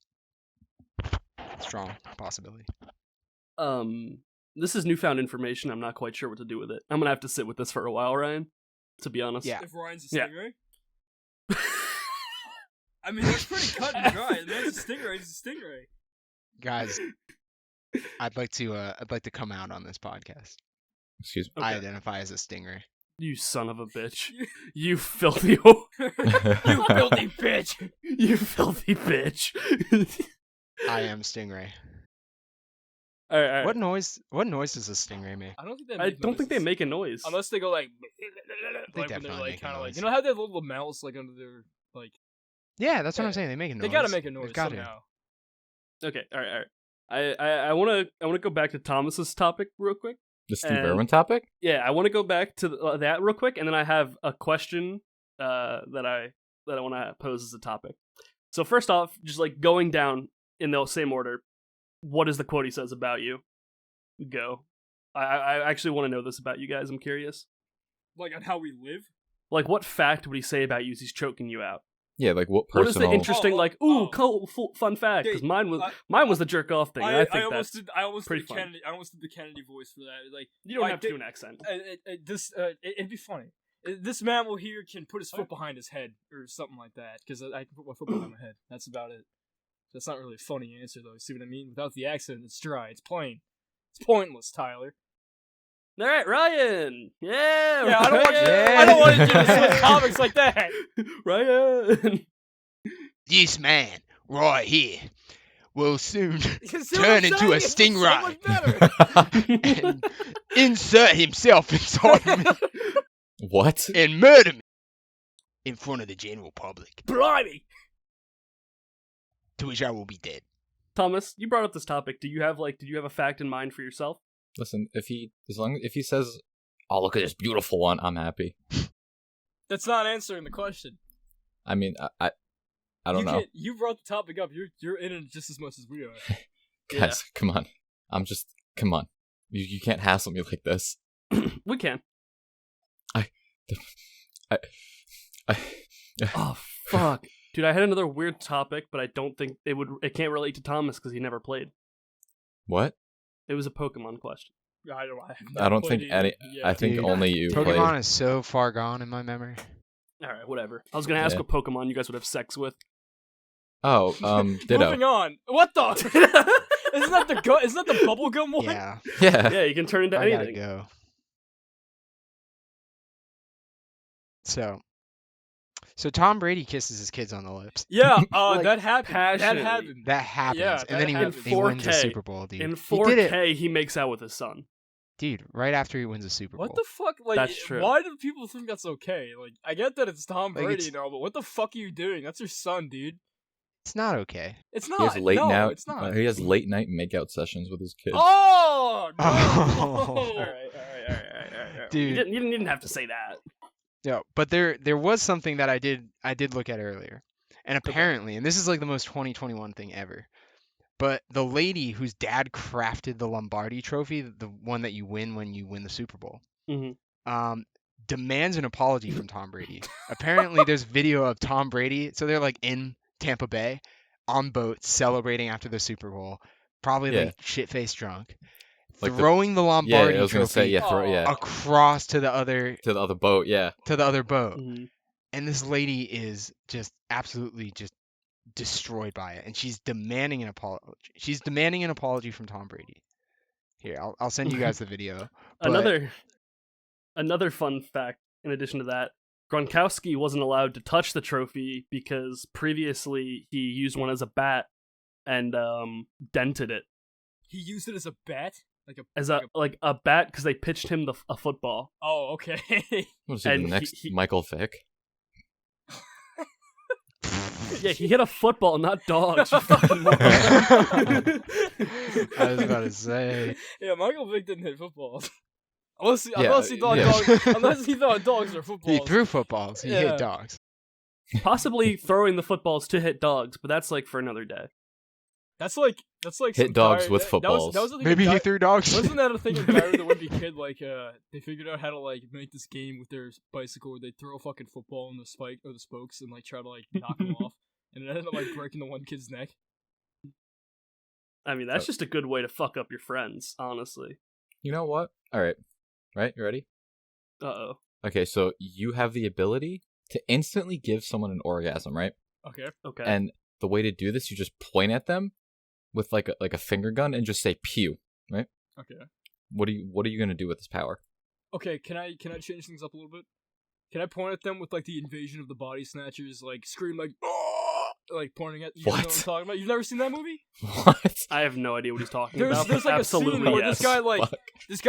Strong possibility. This is newfound information. I'm not quite sure what to do with it. I'm gonna have to sit with this for a while, Ryan. To be honest. Yeah. If Ryan's a Yeah. stingray. I mean, that's pretty cut and dry. The man's a stingray. He's a stingray. Guys, I'd like to come out on this podcast. Excuse I Okay. identify as a stingray. You son of a bitch. You filthy whore. You filthy bitch. You filthy bitch. I am stingray. All right. What noise does a stingray make? I don't think they. I don't think they noises. make a noise. Unless they go like. They like when they're definitely like make a kind of like noise. you know how they have little mouths like under their like. Yeah, that's what Yeah. I'm saying. They make a noise. They gotta make a noise They've got to. somehow. Okay. All right. I want to go back to Thomas's topic real quick. The Steve And- Irwin topic? Yeah, I want to go back to that real quick, and then I have a question that I want to pose as a topic. So first off, just like going down in the same order, what is the quote he says about you? Go. I actually want to know this about you guys. I'm curious. Like on how we live. Like, what fact would he say about you as he's choking you out? Yeah, like what What is personal... the interesting, Oh, like, oh. cool, fun fact? Because Okay, mine was the jerk off thing. and I think almost that's did. I almost pretty did fun. Kennedy. I almost did the Kennedy voice for that. Like you don't I have to did- do an accent. it'd be funny. This mammal here can put his foot behind his head or something like that. Because I can put my foot behind my head. That's about it. That's not really a funny answer though. See what I mean? Without the accent, it's dry. It's plain. It's pointless, Tyler. All right, Ryan. Yeah, Yeah, I don't want. Ryan. I don't want to do this comics like that. Ryan. This man right here will soon You see Turn what I'm into saying? a It's so stingray. much better. and insert himself inside me What? and murder me in front of the general public, Blimey. to which I will be dead. Thomas, you brought up this topic. Did you have a fact in mind for yourself? Listen, if he says, "Oh, look at this beautiful one," I'm happy. That's not answering the question. I mean, I don't know. You brought the topic up. You're in it just as much as we are. Guys, come on. Come on. You can't hassle me like this. We can. I Oh fuck, dude! I had another weird topic, but I don't think it can't relate to Thomas because he never played. What? It was a Pokemon question. I don't think any. I think Dude, only you Pokemon played. is so far gone in my memory. All right, whatever. I was gonna ask Yeah. what Pokemon you guys would have sex with. Oh, ditto. Moving on. What the? Isn't that the bubblegum one? Yeah, Yeah. Yeah, you can turn into I gotta anything. go. So Tom Brady kisses his kids on the lips. Yeah. Like, That happened. That passionately. happened. That happens, Yeah, and then that happens. he wins a 4K. Super Bowl, dude. In He did it, 4K, he makes out with his son. dude. Right after he wins a Super Bowl. What the fuck? Like, That's true. why do people think that's okay? Like, I get that it's Tom Like, Brady it's- and all, but what the fuck are you doing? That's your son, dude. It's not okay. It's He not. has late no, now. it's not. He has late night makeout sessions with his kids. Oh no! Oh. All right. Dude. You didn't have to say that. No, but there was something that I did look at earlier, and apparently, and this is like the most 2021 thing ever. But the lady whose dad crafted the Lombardi Trophy, the one that you win when you win the Super Bowl, Mhm. demands an apology from Tom Brady. Apparently, there's video of Tom Brady, so they're like in Tampa Bay on boats celebrating after the Super Bowl, probably Yeah. like shit-faced drunk, Like the- throwing the Yeah, Lombardi I was gonna say Trophy yeah, across to the other boat. Yeah. boat. Mhm. And this lady is just absolutely just destroyed by it, and she's demanding an apology. She's demanding an apology from Tom Brady. Here, I'll send you guys the video. But- Another fun fact in addition to that, Gronkowski wasn't allowed to touch the trophy because previously he used one as a bat and dented it He used it as a bat, like a as a bat because they pitched him a football. Oh, okay. Was he the And next he- Michael Vick? Yeah, he hit a football, not dogs. You fucking moron. I was about to say, Yeah, Michael Vick didn't hit footballs. Unless he thought yeah. dogs are footballs. he threw footballs. He Yeah. hit dogs. Possibly throwing the footballs to hit dogs, but that's like for another day. That's like Hit some dogs dire- with that- footballs. That was a thing Maybe in he Di- threw dogs. Wasn't that a thing in Diary of the Wimpy Kid? Like, they figured out how to like make this game with their bicycle where they throw a fucking football in the spike or the spokes and like try to like knock them off, and it ended up like breaking the one kid's neck. I mean, that's just a good way to fuck up your friends, honestly. You know what? All right. Right? You ready? Uh-oh. Okay, so you have the ability to instantly give someone an orgasm, right? Okay. Okay. And the way to do this, you just point at them with like a finger gun and just say pew, right? Okay. What are you gonna do with this power? Okay. Can I change things up a little bit? Can I point at them with like the Invasion of the Body Snatchers, like scream like, "Oh!" like pointing at you? Know what I'm What? talking about? You've never seen that movie? What? I have no idea what he's talking There's about. like a scene Absolutely, where yes. this guy Fuck.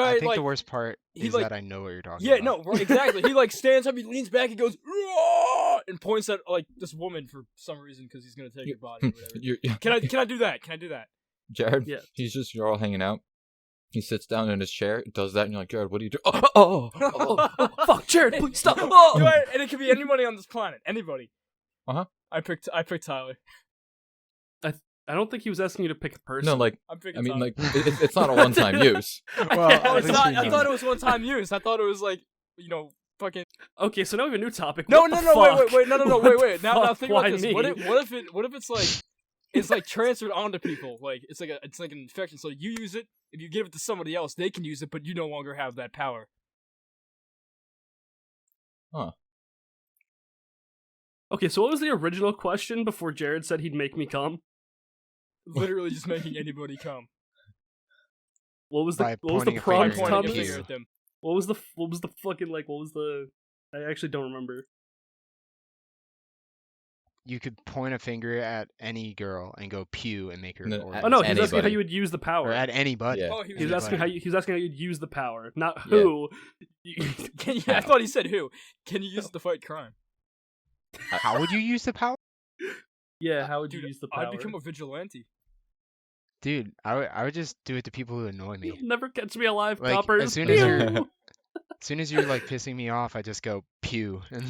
I think like the worst part he, is like- that I know what you're talking yeah, about. no, right, exactly. He like stands up, he leans back, he goes "Ah!" and points at like this woman for some reason because he's gonna take her body or whatever. Can I do that? Can I do that? Jared, Yeah. you're all hanging out. He sits down in his chair, does that, and you're like, Jared, what do you do? Oh. Fuck, Jared, please stop. Oh! And it could be anybody on this planet, anybody. Uh-huh. I picked Tyler. I don't think he was asking you to pick a person. No, like, I'm picking I mean, Tyler. like, it's not a one-time use. Well, Yeah, No, at it's least not. we I know. thought it was one time use. I thought it was like, fucking. Okay, so now we have a new topic. No, What no, the no, fuck? wait, no, What wait. the Now fuck? think about Why this. me? What if it's like, it's like transferred onto people? Like it's like an infection. So you use it. If you give it to somebody else, they can use it, but you no longer have that power. Okay, so what was the original question before Jared said he'd make me come? Literally just making anybody come. What was By the pointing a prompt, finger Pointing a at Thomas? finger at them. What was the fucking like? What was the? I actually don't remember. You could point a finger at any girl and go pew and make her No, orgasm. Oh no, he was asking how Anybody. you would use the Or power. at anybody. Yeah. Oh, He was asking how you'd use the power, not who. I thought he said who. Can you use it to fight crime? How would you use the power? Yeah, how would you Dude, use the power? I'd become a vigilante. Dude, I would just do it to people who annoy You'll me. never catch me alive, Like coppers. as soon as you're Pew! as soon as you're like pissing me off, I just go pew, and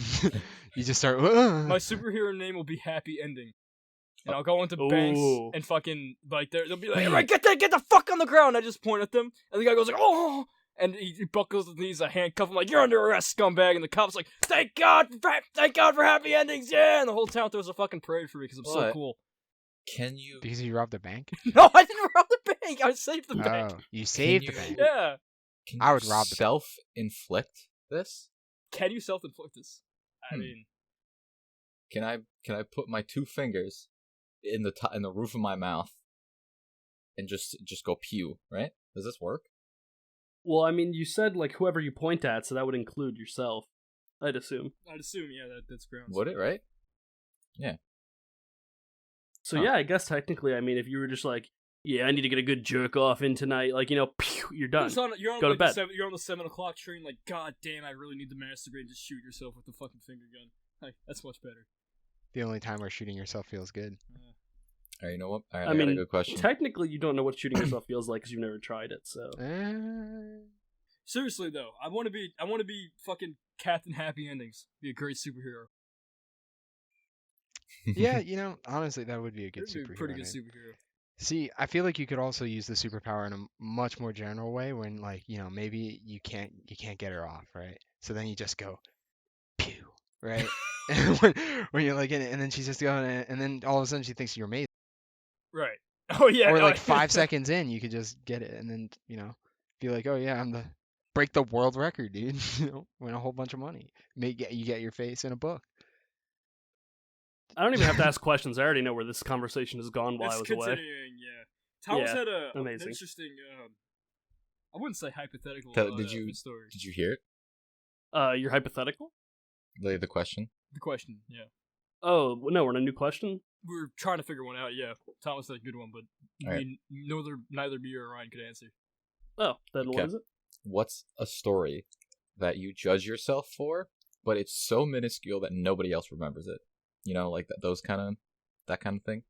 you just start. My superhero name will be Happy Ending. And I'll go into banks Ooh. and fucking like they'll be like, Wait. "Right, get the fuck on the ground!" I just point at them, and the guy goes like, "Oh!" And he buckles his knees, a handcuff. I'm like, "You're under arrest, scumbag!" And the cop's like, thank God for happy endings, yeah!" And the whole town throws a fucking parade for me because I'm so What? cool. Can you Because you robbed a bank. No, I didn't rob the bank. I saved the bank. Oh, you saved the you- bank. Yeah. can I you would rob the bank. self-inflict this? Can you self-inflict this? I Hmm. mean, Can I put my 2 fingers in the roof of my mouth and just go pew, right? Does this work? Well, I mean, you said like whoever you point at, so that would include yourself. I'd assume. I'd assume, yeah, that's grounds. Would it, right? So Huh. yeah, I guess technically, I mean, if you were just like, yeah, I need to get a good jerk off in tonight, like pew, you're done. You're on Go to like, bed. you're on the 7 o'clock train, like, God damn, I really need to masturbate and just shoot yourself with the fucking finger gun. Like, that's much better. The only time where shooting yourself feels good. All right, you know what? All right, I I got a mean, good question. technically, you don't know what shooting yourself feels like because you've never tried it. So Seriously though, I want to be fucking Captain Happy Endings. Be a great superhero. yeah, honestly, that would be a good That'd be a superhero. pretty good name. superhero. See, I feel like you could also use the superpower in a much more general way when, like, maybe you can't get her off, right? So then you just go pew, right? And when you're like in it, and then she's just going, and then all of a sudden she thinks you're amazing. Right. Oh yeah. Or no, like 5 seconds in, you could just get it, and then be like, oh yeah, break the world record, dude. Win a whole bunch of money. You get your face in a book. I don't even have to ask questions. I already know where this conversation has gone while I It's was away. continuing. Yeah. Thomas Yeah, had an amazing. interesting. I wouldn't say hypothetical. Did you story? Did you hear it? You're hypothetical? The question? The question? Yeah. Oh no, we're in a new question. We were trying to figure one out. Yeah. Thomas had a good one, but All right. neither me or Ryan could answer. Oh, then Okay. what is it? What's a story that you judge yourself for, but it's so minuscule that nobody else remembers it? Like that kind of thing.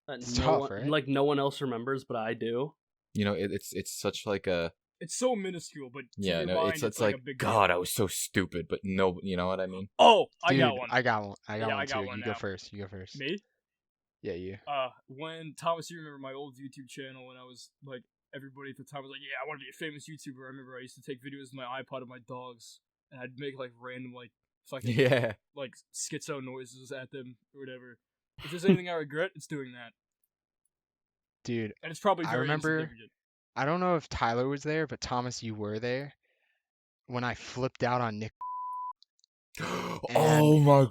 It's no tough, one, right? like no one else remembers, but I do. It's such like a It's so minuscule, but to yeah. your No, mind, it's like like a big God, deal. I was so stupid, but no, you know what I mean. Oh, I Dude, got one. I got one. I got Yeah, one I got too. one You now. go first. You go first. Me? Yeah, you. When Thomas, you remember my old YouTube channel when I was like, everybody at the time was like, yeah, I want to be a famous YouTuber. I remember I used to take videos of my iPod of my dogs, and I'd make like random like fucking Yeah. like schizo noises at them or whatever. If there's anything I regret, it's doing that, Dude, and it's probably I very remember- insignificant. I don't know if Tyler was there, but Thomas, you were there when I flipped out on Nick. Oh my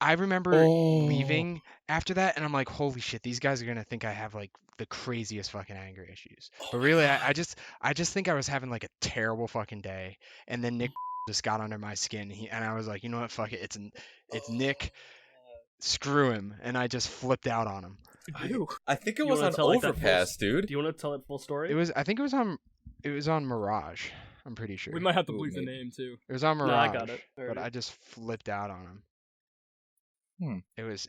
I remember Oh. leaving after that, and I'm like, holy shit, these guys are gonna think I have like the craziest fucking anger issues. But really, I just think I was having like a terrible fucking day, and then Nick just got under my skin, and I was like, you know what, fuck it, it's Nick, screw him, and I just flipped out on him. Ew. I think it You was wanna on tell, like, that full Overpass, dude. Do you want to tell it full story? I think it was on Mirage. I'm pretty sure. We might have to Ooh, bleep the maybe. name too. It was on Mirage. No, I got it. But Alright. I just flipped out on him. Hmm. It was,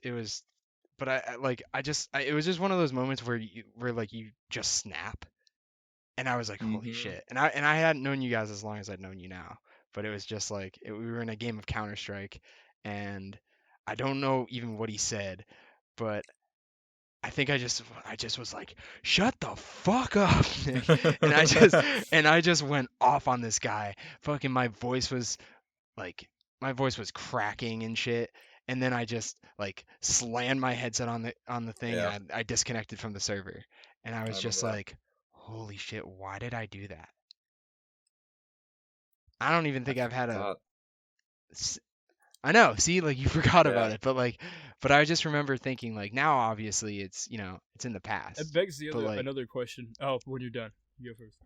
but it was just one of those moments where you just snap, and I was like, holy Mhm. shit, and I hadn't known you guys as long as I'd known you now, but it was just like we were in a game of Counter Strike, and I don't know even what he said, but I think I just was like, shut the fuck up, Nick. and I just went off on this guy. Fucking my voice was cracking and shit. And then I just like slammed my headset on the thing, Yeah. and I disconnected from the server. And I was I just remember that. like, holy shit, why did I do that? I don't even think I've had a I know, see, like you forgot about Yeah. it, but I just remember thinking like now obviously it's it's in the It past. begs the But, other like- another question. Oh, when you're done, you go first.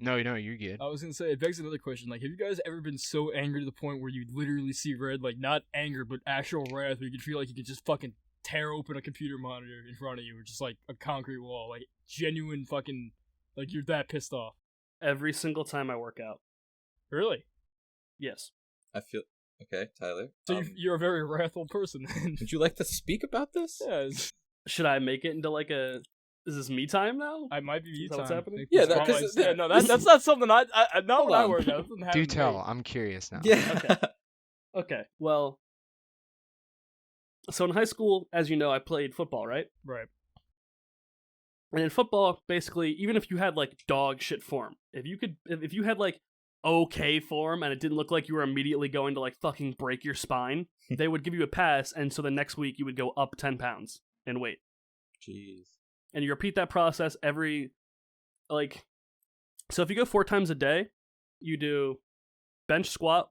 No, you're good. I was gonna say it begs another question. Like, have you guys ever been so angry to the point where you literally see red? Like, not anger, but actual wrath, where you can feel like you could just fucking tear open a computer monitor in front of you, or just like a concrete wall. Like, genuine fucking, like you're that pissed off. Every single time I work out. Really? Yes. I feel Okay, Tyler. So you're a very wrathful person. Would you like to speak about this? Yeah, Should I make it into like a? Is this me time now? I might be Is that what's happening? Yeah, that's not something that's not what I work out. Do tell. I'm curious now. Yeah. Okay. Well, so in high school, as you know, I played football, right? Right. And in football, basically, even if you had like dog shit form, if you had like okay form and it didn't look like you were immediately going to like fucking break your spine, they would give you a pass, and so the next week you would go up 10 pounds in weight. Jeez. And you repeat that process every, like, so if you go 4 times a day, you do bench squat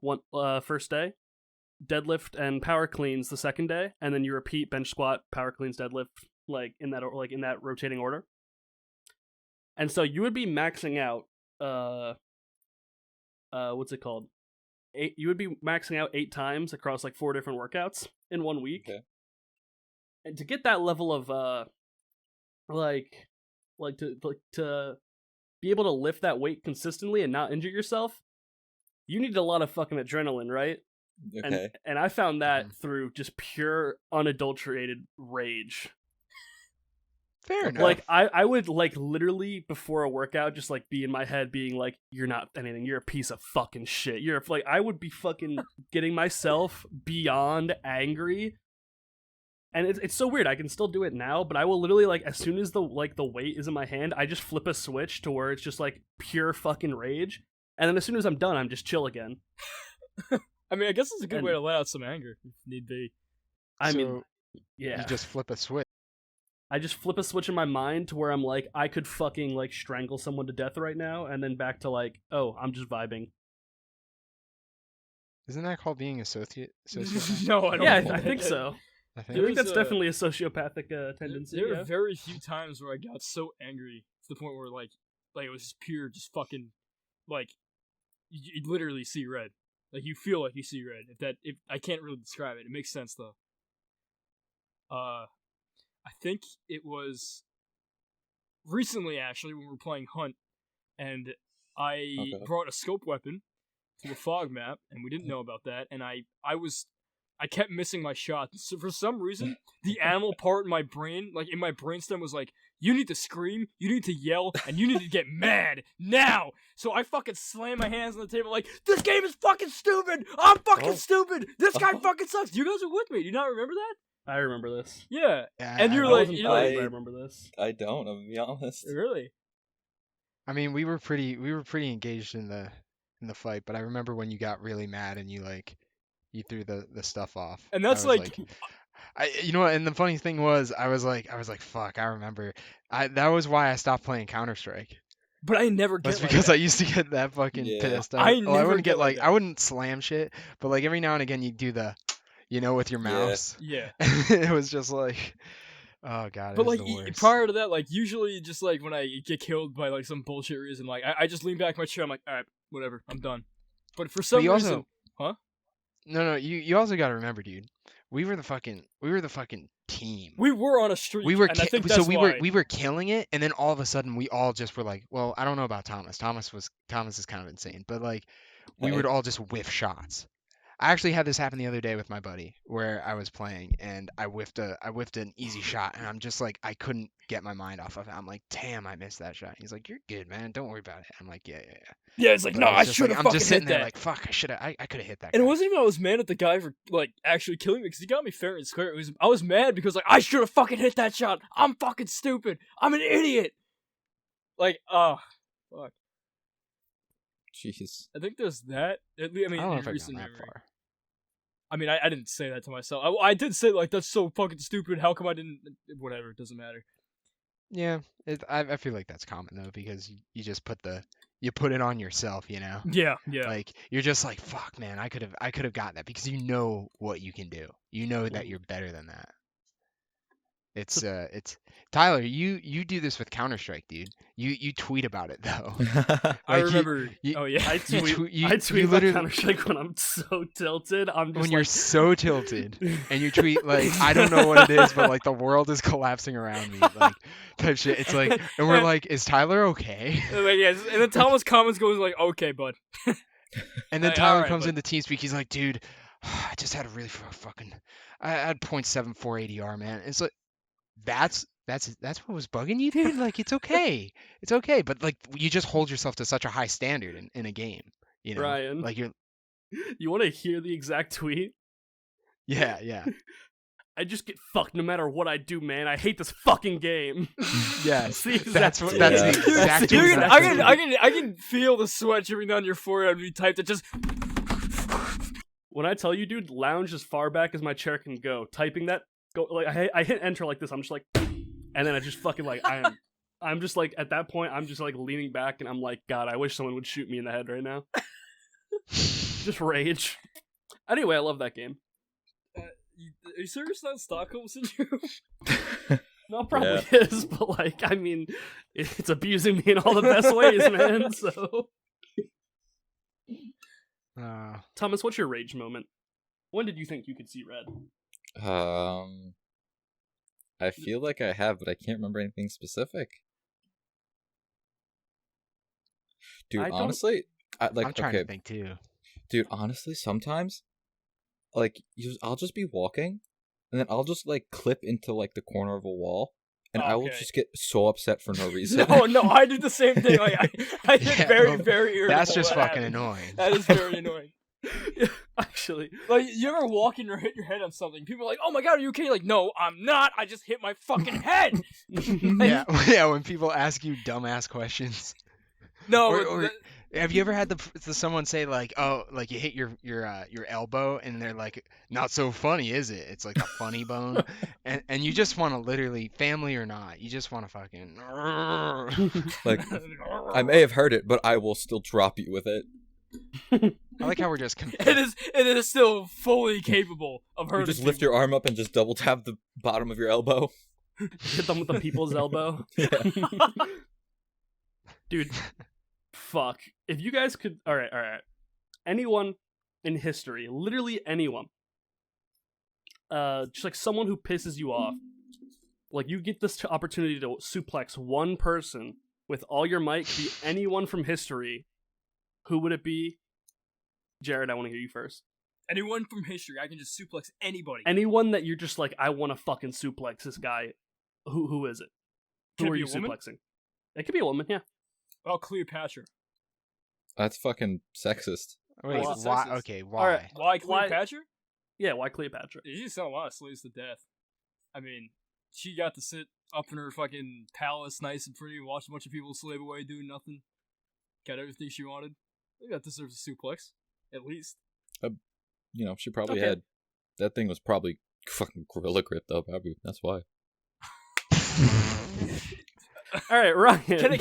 first day, deadlift and power cleans the second day, and then you repeat bench squat, power cleans, deadlift, like in that rotating order. And so you would be maxing out what's it called? You would be maxing out 8 times across like 4 different workouts in 1 week. Okay. And to get that level of to be able to lift that weight consistently and not injure yourself, you need a lot of fucking adrenaline, right? Okay. And I found that through just pure unadulterated rage. Fair enough. Like I would like literally before a workout just like be in my head being like, you're not anything, you're a piece of fucking shit. You're like, I would be fucking getting myself beyond angry. And it's so weird. I can still do it now, but I will literally like as soon as the weight is in my hand, I just flip a switch to where it's just like pure fucking rage. And then as soon as I'm done, I'm just chill again. I mean, I guess it's a good way to let out some anger if need be. I So, mean, yeah. You just flip a switch. I just flip a switch in my mind to where I'm like, I could fucking like strangle someone to death right now, and then back to like, oh, I'm just vibing. Isn't that called being a sociopath? No, I don't. Yeah, think I think so. I I think. think that's definitely a sociopathic tendency. There Yeah. are very few times where I got so angry to the point where like it was just pure, just fucking like you literally see red. Like you feel like you see red. If I can't really describe it, it makes sense though. I think it was recently actually when we were playing Hunt, and I brought a scope weapon to the fog map, and we didn't know about that, and I kept missing my shots. So for some reason, the animal part in my brain, like in my brainstem, was like, you need to scream, you need to yell, and you need to get mad now. So I fucking slammed my hands on the table like, this game is fucking stupid. I'm fucking stupid. This guy fucking sucks. You guys are with me. Do you not remember that? I remember this. Yeah. And I you're I like, I remember this. I don't. I'm gonna be honest. really? I mean, we were pretty engaged in the fight, but I remember when you got really mad and you threw the stuff off. And that's I was like you know what? And the funny thing was, I was like, fuck. I remember. That was why I stopped playing Counter-Strike. but I never get That's like because that. I used to get that fucking pissed. I Well, I never wouldn't get like I that. wouldn't slam shit, but like every now and again you do the, with your Yeah. mouse. Yeah. It was just like, oh god, But it was like the worst. prior to that, like usually just like when I get killed by like some bullshit reason, like I just lean back in my chair, I'm like, alright, whatever, I'm done. But for some you reason, also- No, you also got to remember, dude. We were the fucking team. we were on a streak. We were and I think so that's why. we were killing it, and then all of a sudden we all just were like, well, I don't know about Thomas. Thomas is kind of insane, but like we would all just whiff shots. I actually had this happen the other day with my buddy where I was playing and I whiffed an easy shot, and I'm just like, I couldn't get my mind off of it. I'm like, damn, I missed that shot. He's like, you're good, man. Don't worry about it. I'm like, yeah. Yeah, it's like, But no, it's I just should like, have I'm fucking just sitting hit there that. like, fuck, I could have hit that. And it guy. wasn't even I was mad at the guy for like actually killing me because he got me fair and square. I was mad because like I should have fucking hit that shot. I'm fucking stupid. I'm an idiot. Like, fuck. Jeez. I think there's that. I mean, I don't know in if I've recent gone that memory. far. I mean, I didn't say that to myself. I did say like that's so fucking stupid. How come I didn't? Whatever, it doesn't matter. Yeah, I feel like that's common though, because you just put it on yourself, Yeah. Like you're just like, fuck, man, I could have gotten that, because you know what you can do. You know that you're better than that. It's Tyler, you do this with Counter-Strike, dude. You tweet about it though. I Like, remember. you- Oh yeah. I tweet. you I tweet about literally- Counter-Strike when I'm so tilted. I'm just when you're like, so tilted and you tweet like, I don't know what it is, but like the world is collapsing around me, like type shit. It's like, and we're like, is Tyler okay? Like, yeah, and then Thomas comments goes like, "Okay, bud." And then Like, Tyler alright, comes but- into TeamSpeak. He's like, dude, I just had a really fucking, I had .74 ADR, man. It's like that's what was bugging you, dude. Like it's okay, but like you just hold yourself to such a high standard in a game, you know? Ryan, Like you're, you want to hear the exact tweet? yeah. I just get fucked no matter what I do, man. I hate this fucking game. Yes, The exact that's tweet. that's Yeah. the exact. You can, exact I can, tweet. I can feel the sweat dripping down your forehead when you typed it. Just When I tell you, dude, lounge as far back as my chair can go. Typing that, go like I hit enter like this. I'm just like, and then I just fucking like I'm just like at that point I'm just like leaning back and I'm like, God, I wish someone would shoot me in the head right now. Just rage. Anyway, I love that game. are you serious about Stockholm syndrome? No, it probably is, but like, I mean, it's abusing me in all the best ways, man. So, Thomas, what's your rage moment? When did you think you could see red? I feel like I have, but I can't remember anything specific. Dude, I don't- honestly, I'm trying to think too. dude, honestly, sometimes, like, I'll just be walking, and then I'll just like clip into like the corner of a wall, and I will Okay. just get so upset for no reason. No, I did the same thing. Like I get Yeah, very, well, very irritable. That's just when that fucking happens. annoying. That is very annoying. Actually, Like, you ever walk in or hit your head on something? People are like, "Oh my god, are you okay?" Like, no, I'm not. I just hit my fucking head. Yeah, yeah. When people ask you dumbass questions, No, or have you ever had someone say like, "Oh, like you hit your elbow," and they're like, "Not so funny, is it? It's like a funny bone," and you just want to literally, family or not, you just want to fucking. Like, I may have heard it, but I will still drop you with it. I like how we're just. it is still fully capable of You hurting. just lift your arm up and just double tap the bottom of your elbow. hit them with the people's elbow. Dude, fuck. If you guys could, all right. Anyone in history, literally anyone, just like someone who pisses you off, like you get this opportunity to suplex one person with all your might, could be anyone from history. Who would it be? Jared, I want to hear you first. Anyone from history, I can just suplex anybody. Anyone that you're just like, I want to fucking suplex this guy. Who is it? Can Who it are be you a woman? suplexing? It could be a woman, yeah. Oh, Cleopatra. That's fucking sexist. Wait, Why is it why? sexist? Okay, why? All right. Why Cleopatra? Yeah, why Cleopatra? She sent a lot of slaves to death. I mean, she got to sit up in her fucking palace, nice and pretty, watch a bunch of people slave away doing nothing. Got everything she wanted. I think that deserves a suplex, at least. You know, she probably Okay. had. That thing was probably fucking gorilla grip, though. Probably that's why. All right, Ryan. Can I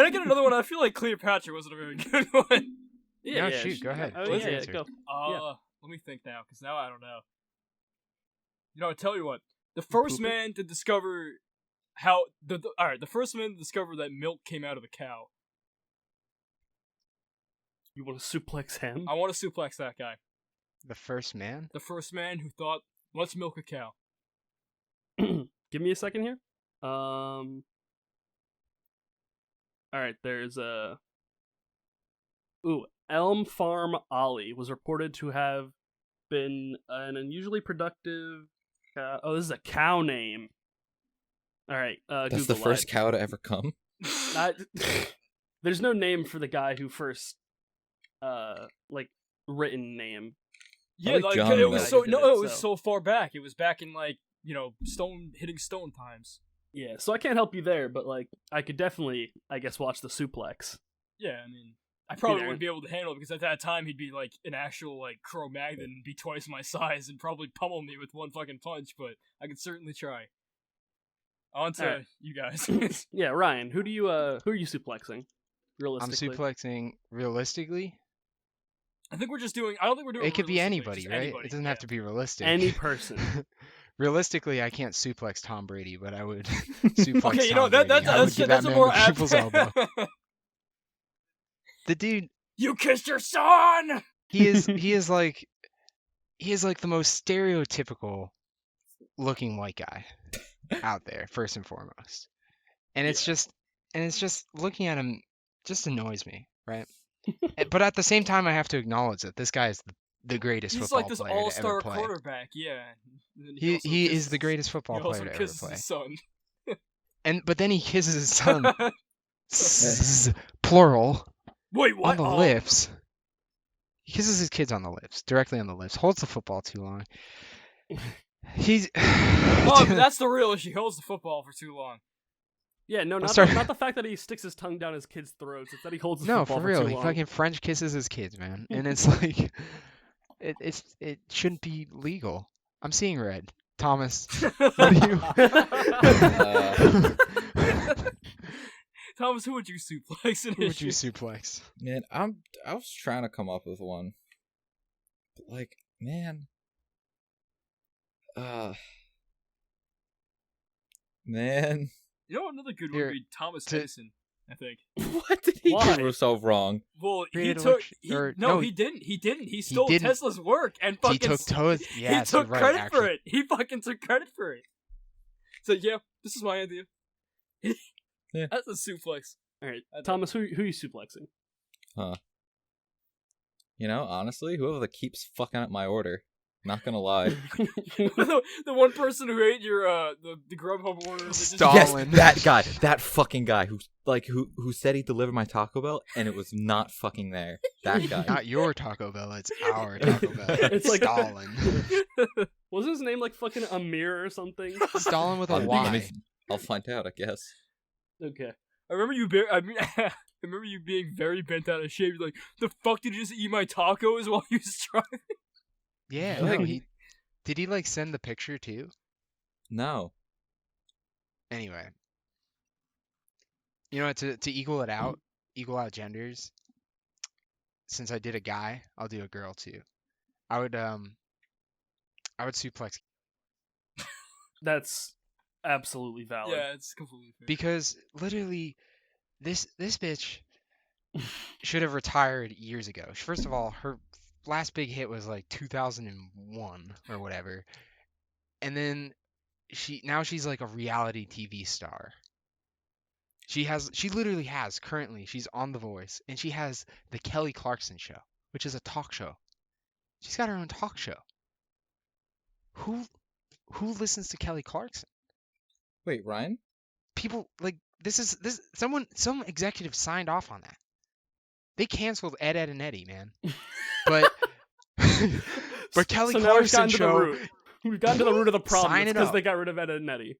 get another one? I feel like Cleopatra wasn't a very good one. No, shoot, go ahead. Oh, Please yeah, answer. go. Let me think now, because now I don't know. You know, I tell you what. The first Poop it. man to discover how the first man to discover that milk came out of a cow. You want to suplex him? I want to suplex that guy. The first man? The first man who thought, let's milk a cow. Give me a second here. All right, there's a. Elm Farm Ollie was reported to have been an unusually productive. This is a cow name. All right, That's Google the first it. cow to ever come. There's no name for the guy who first, like written name. Yeah, like like John it was Mack so did no, it, it was so. so far back. It was back in like stone hitting stone times. Yeah, so I can't help you there, but like I could definitely, I guess, watch the suplex. Yeah, I mean, I probably there. wouldn't be able to handle it because at that time he'd be like an actual like Cro-Magnon and be twice my size and probably pummel me with one fucking punch. But I could certainly try. On to Alright. you guys. Yeah, Ryan, who are you suplexing? I'm Realistically, suplexing realistically. I think we're just doing. I don't think we're doing. It could be realistically, anybody, just right? anybody, It doesn't yeah. have to be realistic. any person. Realistically, I can't suplex Tom Brady, but I would suplex Okay, you Tom know Brady. I would give that's that a man more the apt. people's elbow. The dude, You kissed your son. he is like the most stereotypical looking white guy out there, first and foremost. And it's just looking at him just annoys me, right? But at the same time, I have to acknowledge that this guy is the greatest He's football like this player to ever all-star play. quarterback, yeah. And then He is the greatest football He also player to ever kisses play. his son. But then he kisses his son, plural, Wait, on what? the lips. He kisses his kids on the lips, directly on the lips. Holds the football too long. He's. Oh, but that's the real issue. He holds the football for too long. Yeah, no, not sorry. not the fact that he sticks his tongue down his kids' throats. It's that he holds his No, football for real. too He long. fucking French kisses his kids, man, and it's like, it shouldn't be legal. I'm seeing red. Thomas, what do you? Thomas, who would you suplex in Who would issue? you suplex? Man, I was trying to come up with one. But like, man. Man. You know another good Here, one would be Thomas to- Edison, I think. What did he Why? do so wrong? Well, he Created took no, he didn't. He stole didn't. Tesla's work and fucking He took toes. Yes, he took you're right, credit actually. for it. He fucking took credit for it. So yeah, this is my idea. Yeah. That's a suplex. All right, Thomas, who you suplexing? You know, honestly, whoever that keeps fucking up my order. Not gonna lie. the one person who ate your the Grubhub order. That just- Stalin. Yes, that guy, that fucking guy who said he'd deliver my Taco Bell and it was not fucking there. That guy. Not your Taco Bell. It's our Taco Bell. It's like- Stalin. Wasn't his name like fucking Amir or something? Stalin with a Let Y. me- I'll find out, I guess. Okay. I remember you. I remember you being very bent out of shape. You're like, the fuck did you just eat my tacos while you was driving? Yeah, No, no, he- did he like send the picture too? No. Anyway, you know, to equal out genders. Since I did a guy, I'll do a girl too. I would suplex That's absolutely valid. Yeah, it's completely fair. because literally, this bitch should have retired years ago. First of all, her last big hit was like 2001 or whatever, and then she's like a reality TV star. She literally has currently, she's on The Voice, and she has the Kelly Clarkson Show, which is a talk show. She's got her own talk show. Who listens to Kelly Clarkson? Wait, Ryan? People like some executive signed off on that. They canceled Ed, and Eddie, man. But but Kelly So now we've Clarkson gotten to the show, root. We've gotten to the root of the problem. Sign It's it because up. they got rid of Ed and Eddie.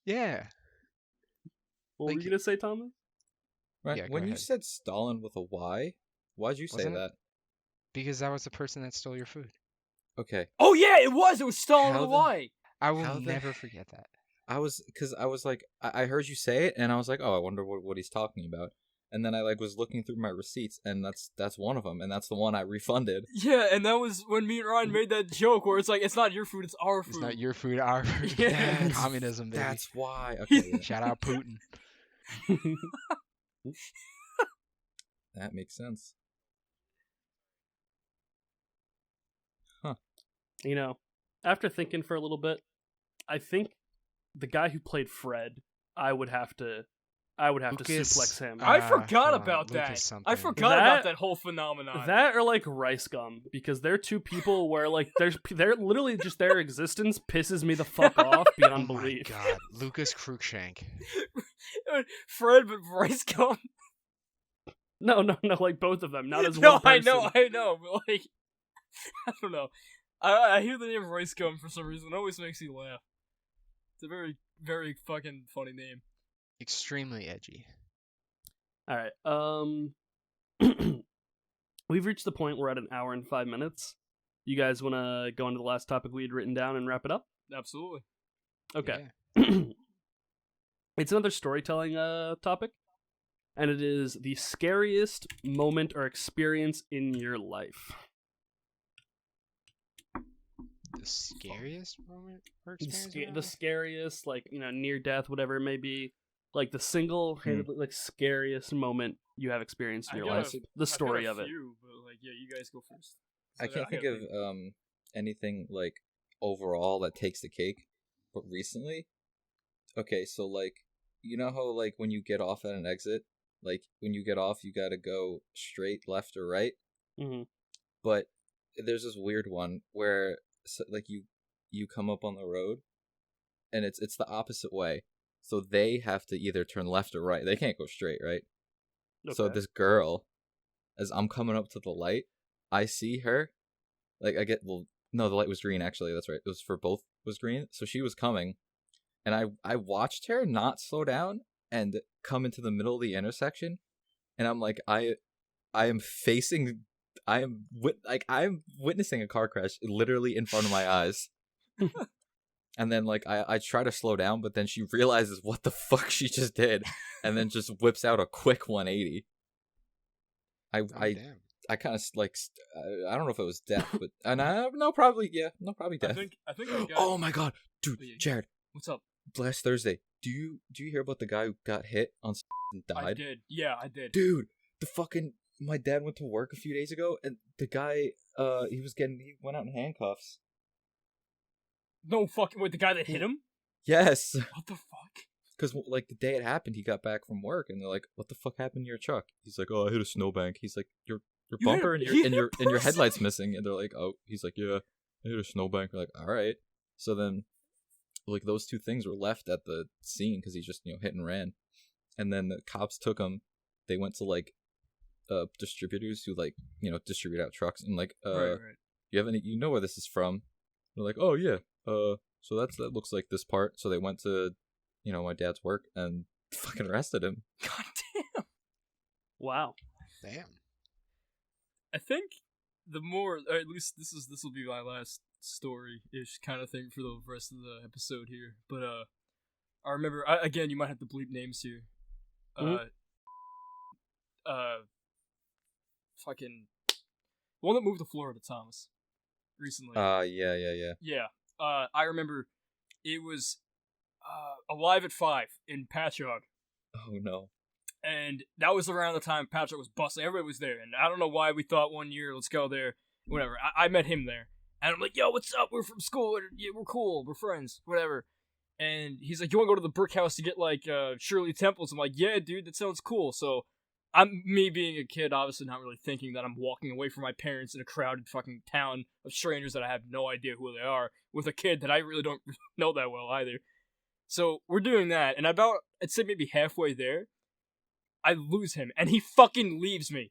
yeah. What were Like- you gonna say, Thomas? Right. Yeah, go when you ahead. said Stalin with a Y, why'd you say Wasn't it? that? Because that was the person that stole your food. Okay. Oh yeah, it was. It was Stalin How with a the- Y. I will How the never heck- forget that. I was like, I heard you say it, and I was like, oh, I wonder what he's talking about. And then I like was looking through my receipts, and that's one of them, and that's the one I refunded. Yeah, and that was when me and Ryan made that joke where it's like, it's not your food, it's our food. It's not your food, our food. Yeah. That's- Communism, baby. That's why. Okay, yeah, Shout out Putin. that makes sense. You know, after thinking for a little bit, I think the guy who played Fred, I would have to Lucas, suplex him. I Ah, forgot hold on, about Lucas that. something. I forgot That- about that whole phenomenon. That or like Rice Gum, because they're two people where like they're literally just their existence pisses me the fuck off beyond Oh my belief. god, Lucas Cruikshank. Fred, but rice gum. No, like both of them, not as No, one person. I know, but like, I don't know. I hear the name Rice Gum for some reason. It always makes me laugh. It's a very, very fucking funny name. Extremely edgy. All right. We've reached the point where we're at an hour and 5 minutes. You guys want to go into the last topic we had written down and wrap it up? Absolutely. Okay. Yeah. It's another storytelling topic, and it is the scariest moment or experience in your life. The scariest moment or The experience? sca- in the your life? scariest, like, you know, near death, whatever it may be, like the single-handedly like scariest moment you have experienced in your life. The story of it. But like, yeah, you guys go first. I can't think of anything like overall that takes the cake, but recently, okay, so like, you know how like when you get off at an exit, like when you get off, you gotta go straight, left, or right. Mhm. But there's this weird one where like you come up on the road, and it's the opposite way. So they have to either turn left or right. They can't go straight, right? So Okay. this girl, as I'm coming up to the light, I see her. Like no, the light was green actually. That's right. It was for both was green. So she was coming, and I watched her not slow down and come into the middle of the intersection, and I'm like I am witnessing a car crash literally in front of my eyes. And then like I try to slow down, but then she realizes what the fuck she just did, and then just whips out a quick 180. Oh, damn. I kind of like I don't know if it was death, but probably death. I think I got. Oh my god, dude, Oh, yeah. Jared, What's up? last Thursday, do you hear about the guy who got hit on and I died? did. Yeah, I did. Dude, my dad went to work a few days ago, and the guy he went out in handcuffs. No fucking. Wait, the guy that hit him? Yes. What the fuck? Because like the day it happened, he got back from work, and they're like, "What the fuck happened to your truck?" He's like, "Oh, I hit a snowbank." He's like, "Your You hit bumper a- and he hit your a and your person? headlights missing," and they're like, "Oh," he's like, "Yeah, I hit a snowbank." We're like, "All right." So then, like those two things were left at the scene because he just hit and ran, and then the cops took him. They went to like distributors who like distribute out trucks, and like Right. you have any where this is from? They're like, "Oh yeah, so that looks like this part." So they went to my dad's work and fucking arrested him. God damn. Wow. Damn. I think the more, or at least this will be my last story-ish kind of thing for the rest of the episode here. But I remember again, you might have to bleep names here. Fucking the one that moved to Florida, Thomas, recently. Yeah. Yeah. I remember it was Alive at 5 in Patchogue. Oh no. And that was around the time Patrick was busting. Everybody was there. And I don't know why we thought one year, let's go there. Whatever. I met him there. And I'm like, yo, what's up? We're from school. Yeah, we're cool. We're friends. Whatever. And he's like, you want to go to the brick house to get, like, Shirley Temples? I'm like, yeah, dude, that sounds cool. So me being a kid, obviously not really thinking that I'm walking away from my parents in a crowded fucking town of strangers that I have no idea who they are with a kid that I really don't know that well either. So we're doing that. And about, I'd say maybe halfway there, I lose him, and he fucking leaves me.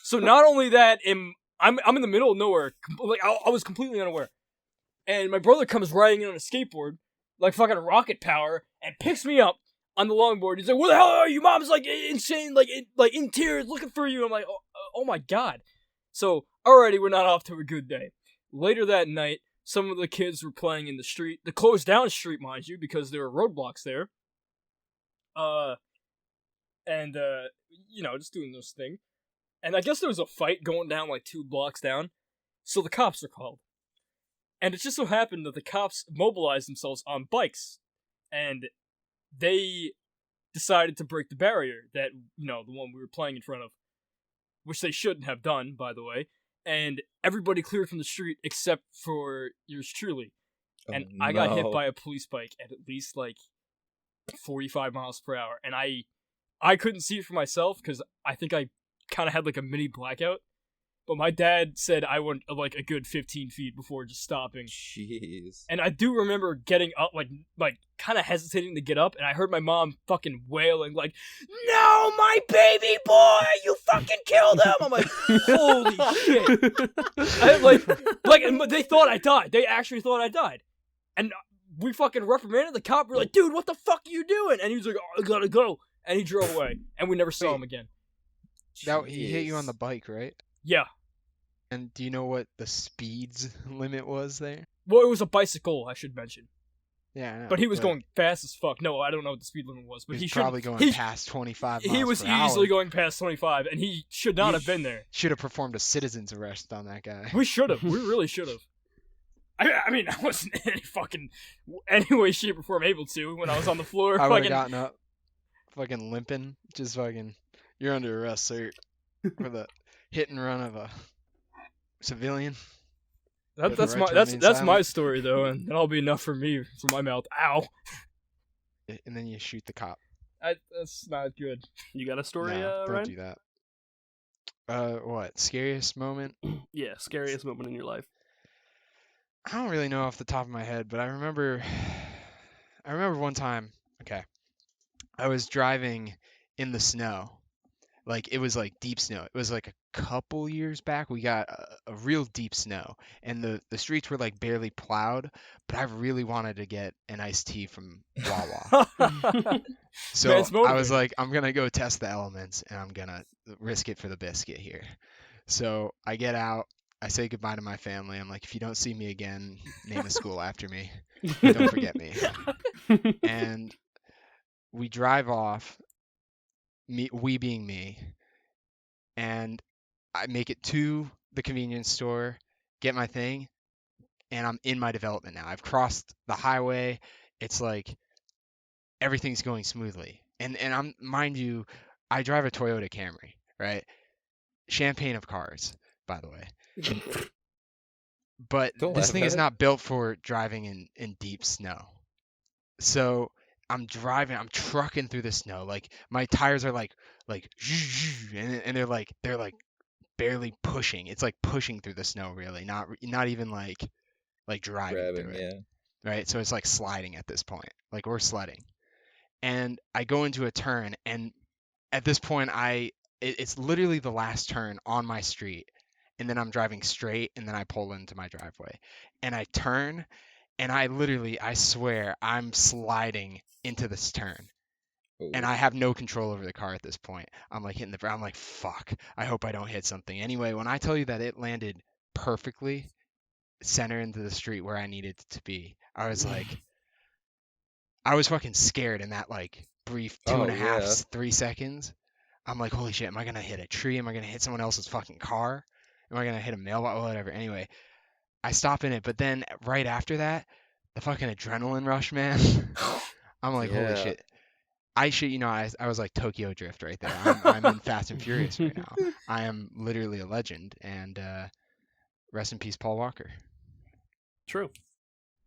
So not only that, I'm in the middle of nowhere, like I was completely unaware, and my brother comes riding in on a skateboard, like fucking rocket power, and picks me up on the longboard. He's like, "Where the hell are you?" Mom's like insane, like in tears, looking for you. I'm like, oh my god. So already we're not off to a good day. Later that night, some of the kids were playing in the street, the closed down street, mind you, because there were roadblocks there. And just doing this thing. And I guess there was a fight going down like 2 blocks down. So the cops are called. And it just so happened that the cops mobilized themselves on bikes. And they decided to break the barrier that, the one we were playing in front of. Which they shouldn't have done, by the way. And everybody cleared from the street except for yours truly. And I got hit by a police bike at least like 45 miles per hour. And I couldn't see it for myself because I think I kind of had like a mini blackout. But my dad said I went like a good 15 feet before just stopping. Jeez. And I do remember getting up, like kind of hesitating to get up, and I heard my mom fucking wailing like, "No, my baby boy! You fucking killed him!" I'm like, "Holy shit!" And they thought I died. They actually thought I died, and we fucking reprimanded the cop. We're like, "Dude, what the fuck are you doing?" And he was like, "Oh, I gotta go," and he drove away, and we never saw him again. Now he hit you on the bike, right? Yeah. And do you know what the speeds limit was there? Well, it was a bicycle, I should mention. Yeah, I know, But he was going fast as fuck. No, I don't know what the speed limit was, but he he was should probably going past 25 miles He was per hour. easily going past 25, and he should not have been there. Should have performed a citizen's arrest on that guy. We should have. We really should have. I mean, I wasn't in any way, shape, or form able to when I was on the floor. I would have gotten up, fucking limping, just fucking, you're under arrest, sir, for the hit and run of a civilian. That's my story though, and that'll be enough for me for my mouth. Ow! And then you shoot the cop. That's not good. You got a story, No, don't Ryan? do that. What? Scariest moment? Yeah, scariest moment in your life. I don't really know off the top of my head, but I remember I remember one time, okay, I was driving in the snow. Like it was like deep snow. It was like a couple years back. We got a real deep snow, and the streets were like barely plowed. But I really wanted to get an iced tea from Wawa. Man, So it's I was motivating. like, I'm gonna go test the elements, and I'm gonna risk it for the biscuit here. So I get out. I say goodbye to my family. I'm like, if you don't see me again, name a school after me. Don't forget me. And we drive off. We being me, and I make it to the convenience store, get my thing, and I'm in my development now. I've crossed the highway. It's like everything's going smoothly. And I'm mind you, I drive a Toyota Camry, right? Champagne of cars, by the way. But Don't this laugh thing at is it. not built for driving in deep snow. So I'm driving, I'm trucking through the snow. Like my tires are like and they're like barely pushing. It's like pushing through the snow really, not even like driving through Grabbing, it, yeah. right? So it's like sliding at this point. Like we're sledding. And I go into a turn, and at this point it's literally the last turn on my street, and then I'm driving straight, and then I pull into my driveway. And I turn, and I swear I'm sliding into this turn. And Oh. I have no control over the car at this point. I'm like hitting the ground. I'm like, fuck. I hope I don't hit something. Anyway, when I tell you that it landed perfectly center into the street where I needed it to be, I was like, I was fucking scared in that like brief two and Oh a half, yeah. 3 seconds. I'm like, holy shit, am I gonna hit a tree? Am I gonna hit someone else's fucking car? Am I gonna hit a mailbox? Whatever. Anyway, I stop in it, but then right after that, the fucking adrenaline rush, man. I'm like, holy Yeah. shit. I shit, I was like Tokyo Drift right there. I'm in Fast and Furious right now. I am literally a legend, and rest in peace, Paul Walker. True.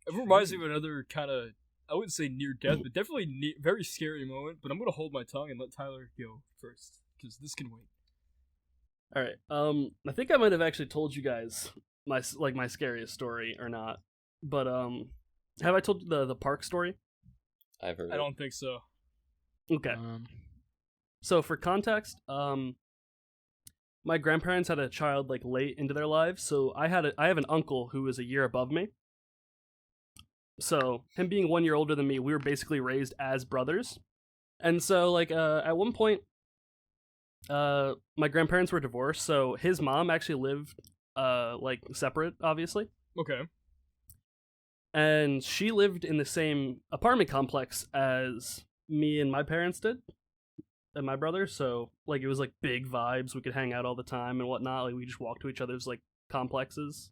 It reminds me of another kind of, I wouldn't say near death, but definitely very scary moment. But I'm gonna hold my tongue and let Tyler go first because this can wait. All right. I think I might have actually told you guys my scariest story or not, but have I told you the park story? I've heard I it. don't think so. Okay. Um, So for context, my grandparents had a child like late into their lives, so I have an uncle who was a year above me. So him being 1 year older than me, we were basically raised as brothers. And so like at one point, my grandparents were divorced, so his mom actually lived like separate, obviously. Okay. And she lived in the same apartment complex as me and my parents did and my brother, so like it was like big vibes. We could hang out all the time and whatnot. Like we just walk to each other's like complexes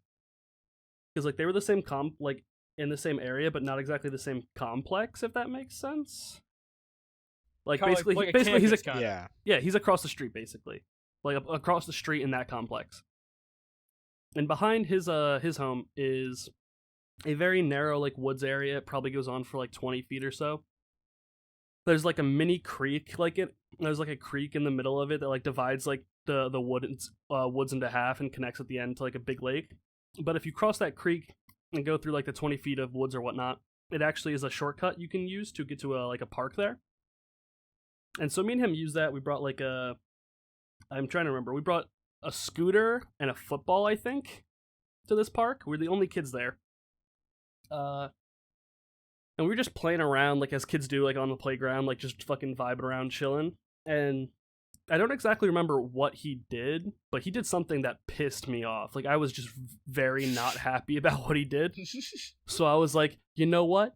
because like they were the same like in the same area, but not exactly the same complex. If that makes sense. Like Kinda basically, like a basically he's campus a, kinda. yeah, he's across the street basically, like across the street in that complex. And behind his home is a very narrow like woods area. It probably goes on for like 20 feet or so. There's like a mini creek, there's like a creek in the middle of it that like divides like the woods into half and connects at the end to like a big lake. But if you cross that creek and go through like the 20 feet of woods or whatnot, it actually is a shortcut you can use to get to like a park there. And so me and him used that. We brought like I'm trying to remember. We brought a scooter and a football, I think, to this park. We're the only kids there. And we were just playing around like as kids do, like on the playground, like just fucking vibing around, chilling. And I don't exactly remember what he did, but he did something that pissed me off. Like I was just very not happy about what he did. So I was like, you know what?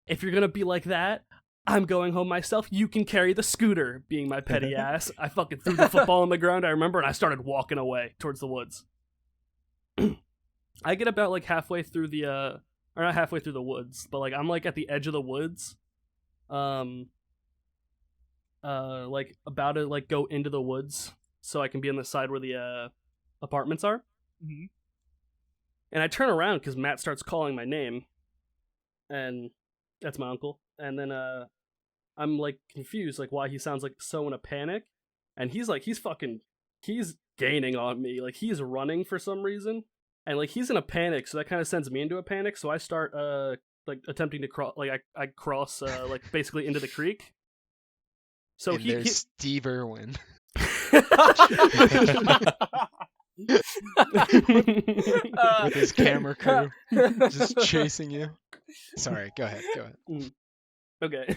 If you're gonna be like that, I'm going home myself. You can carry the scooter, being my petty ass. I fucking threw the football on the ground, I remember, and I started walking away towards the woods. I get about like halfway through or not halfway through the woods, but like I'm like at the edge of the woods. Like about to like go into the woods so I can be on the side where the apartments are. Mm-hmm. And I turn around because Matt starts calling my name, and that's my uncle. And then I'm like confused, like why he sounds like so in a panic, and he's fucking he's gaining on me. Like, he's running for some reason, and like he's in a panic, so that kind of sends me into a panic. So I start like attempting to cross, like I cross like basically into the creek. So And there's Steve Irwin. With his camera crew just chasing you. Sorry, go ahead. Okay.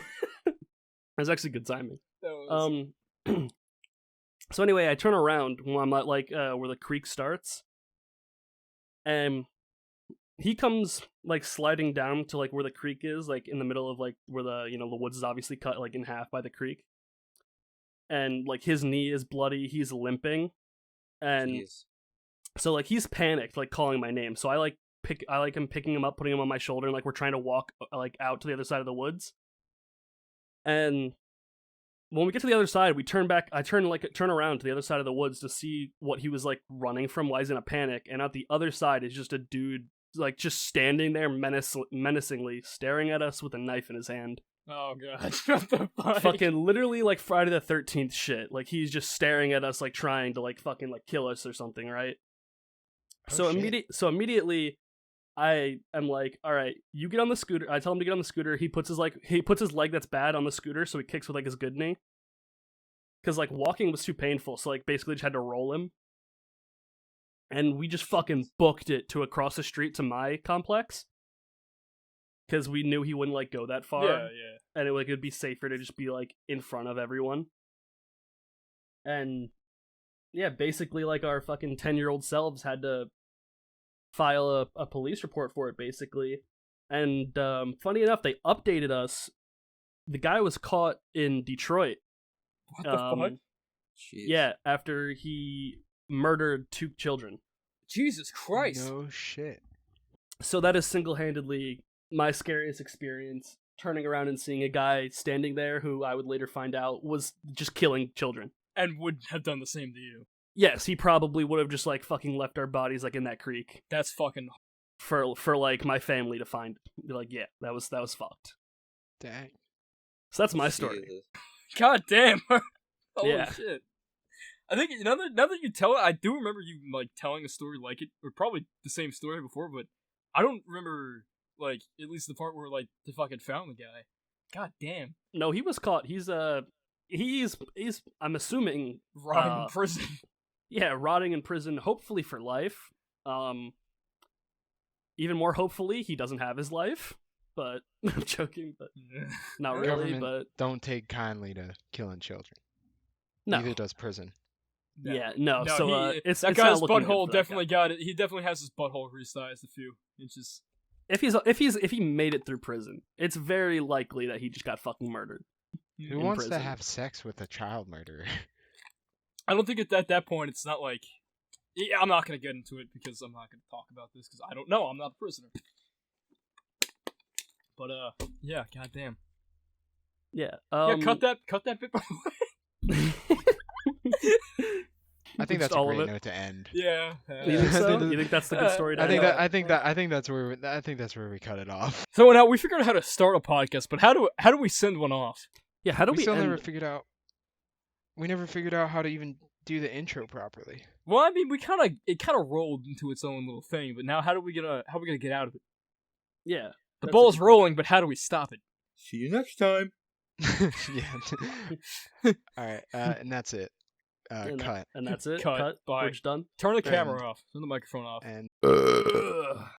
That's actually good timing. That was... So anyway, I turn around when I'm at like where the creek starts, and he comes like sliding down to like where the creek is, like in the middle of like where the the woods is obviously cut like in half by the creek, and like his knee is bloody, he's limping, and Jeez. so like he's panicked, like calling my name. So I like him picking him up, putting him on my shoulder, and like we're trying to walk like out to the other side of the woods. And when we get to the other side, we turn back. I turn around to the other side of the woods to see what he was like running from. Why he's in a panic, and at the other side is just a dude like just standing there menacingly, staring at us with a knife in his hand. Oh god, what the fuck? Fucking literally like Friday the 13th shit. Like he's just staring at us, like trying to like fucking like kill us or something, right? Oh, shit. So immediately, I am like, all right, you get on the scooter. I tell him to get on the scooter. He puts his leg that's bad on the scooter, so he kicks with like his good knee. Because like walking was too painful, so like basically just had to roll him. And we just fucking booked it to across the street to my complex. Because we knew he wouldn't like go that far. Yeah. And it would be safer to just be like in front of everyone. And yeah, basically like our fucking 10-year-old selves had to file a police report for it, basically. And funny enough, they updated us. The guy was caught in Detroit. What the fuck? Jeez. Yeah, after he murdered 2 children. Jesus Christ. No shit. So that is single-handedly my scariest experience, turning around and seeing a guy standing there who I would later find out was just killing children. And would have done the same to you. Yes, he probably would have just like fucking left our bodies like in that creek That's fucking... for like my family to find. Be like, yeah, that was fucked. Dang. So that's my story. Jesus. God damn. Holy Yeah. shit. I think now that you tell it, I do remember you like telling a story like it, or probably the same story before, but I don't remember like at least the part where like they fucking found the guy. God damn. No, he was caught. He's I'm assuming Rotting in prison. yeah, rotting in prison, hopefully for life. Even more hopefully, he doesn't have his life. But I'm joking, but not really. Government But don't take kindly to killing children. no, Neither does prison. yeah, no. No, So he, it's that it's not guy's looking good butthole for that definitely guy. got it. He definitely has his butthole resized a few inches. If he made it through prison, it's very likely that he just got fucking murdered. Who In wants to prison. have sex with a child murderer? I don't think at that point it's not like. Yeah, I'm not gonna get into it because I'm not gonna talk about this because I don't know. I'm not a prisoner. But yeah, goddamn. Yeah. Yeah, cut that bit. I think Just that's a all of great it. note to end. Yeah. You think I so? think You think that's the good story? To I think end that on? I think that's where we cut it off. So now we figured out how to start a podcast, but how do we send one off? Yeah. How do We we still end? never figured out. We never figured out how to even do the intro properly. Well, I mean, it kind of rolled into its own little thing, but now how are we gonna get out of it? Yeah. The That's ball's a good rolling, but how do we stop it? See you next time. Yeah. All right, and that's it. Cut. And that's it. Cut. Cut. Bye. We're just done. Turn the And- camera off. Turn the microphone off. And Ugh.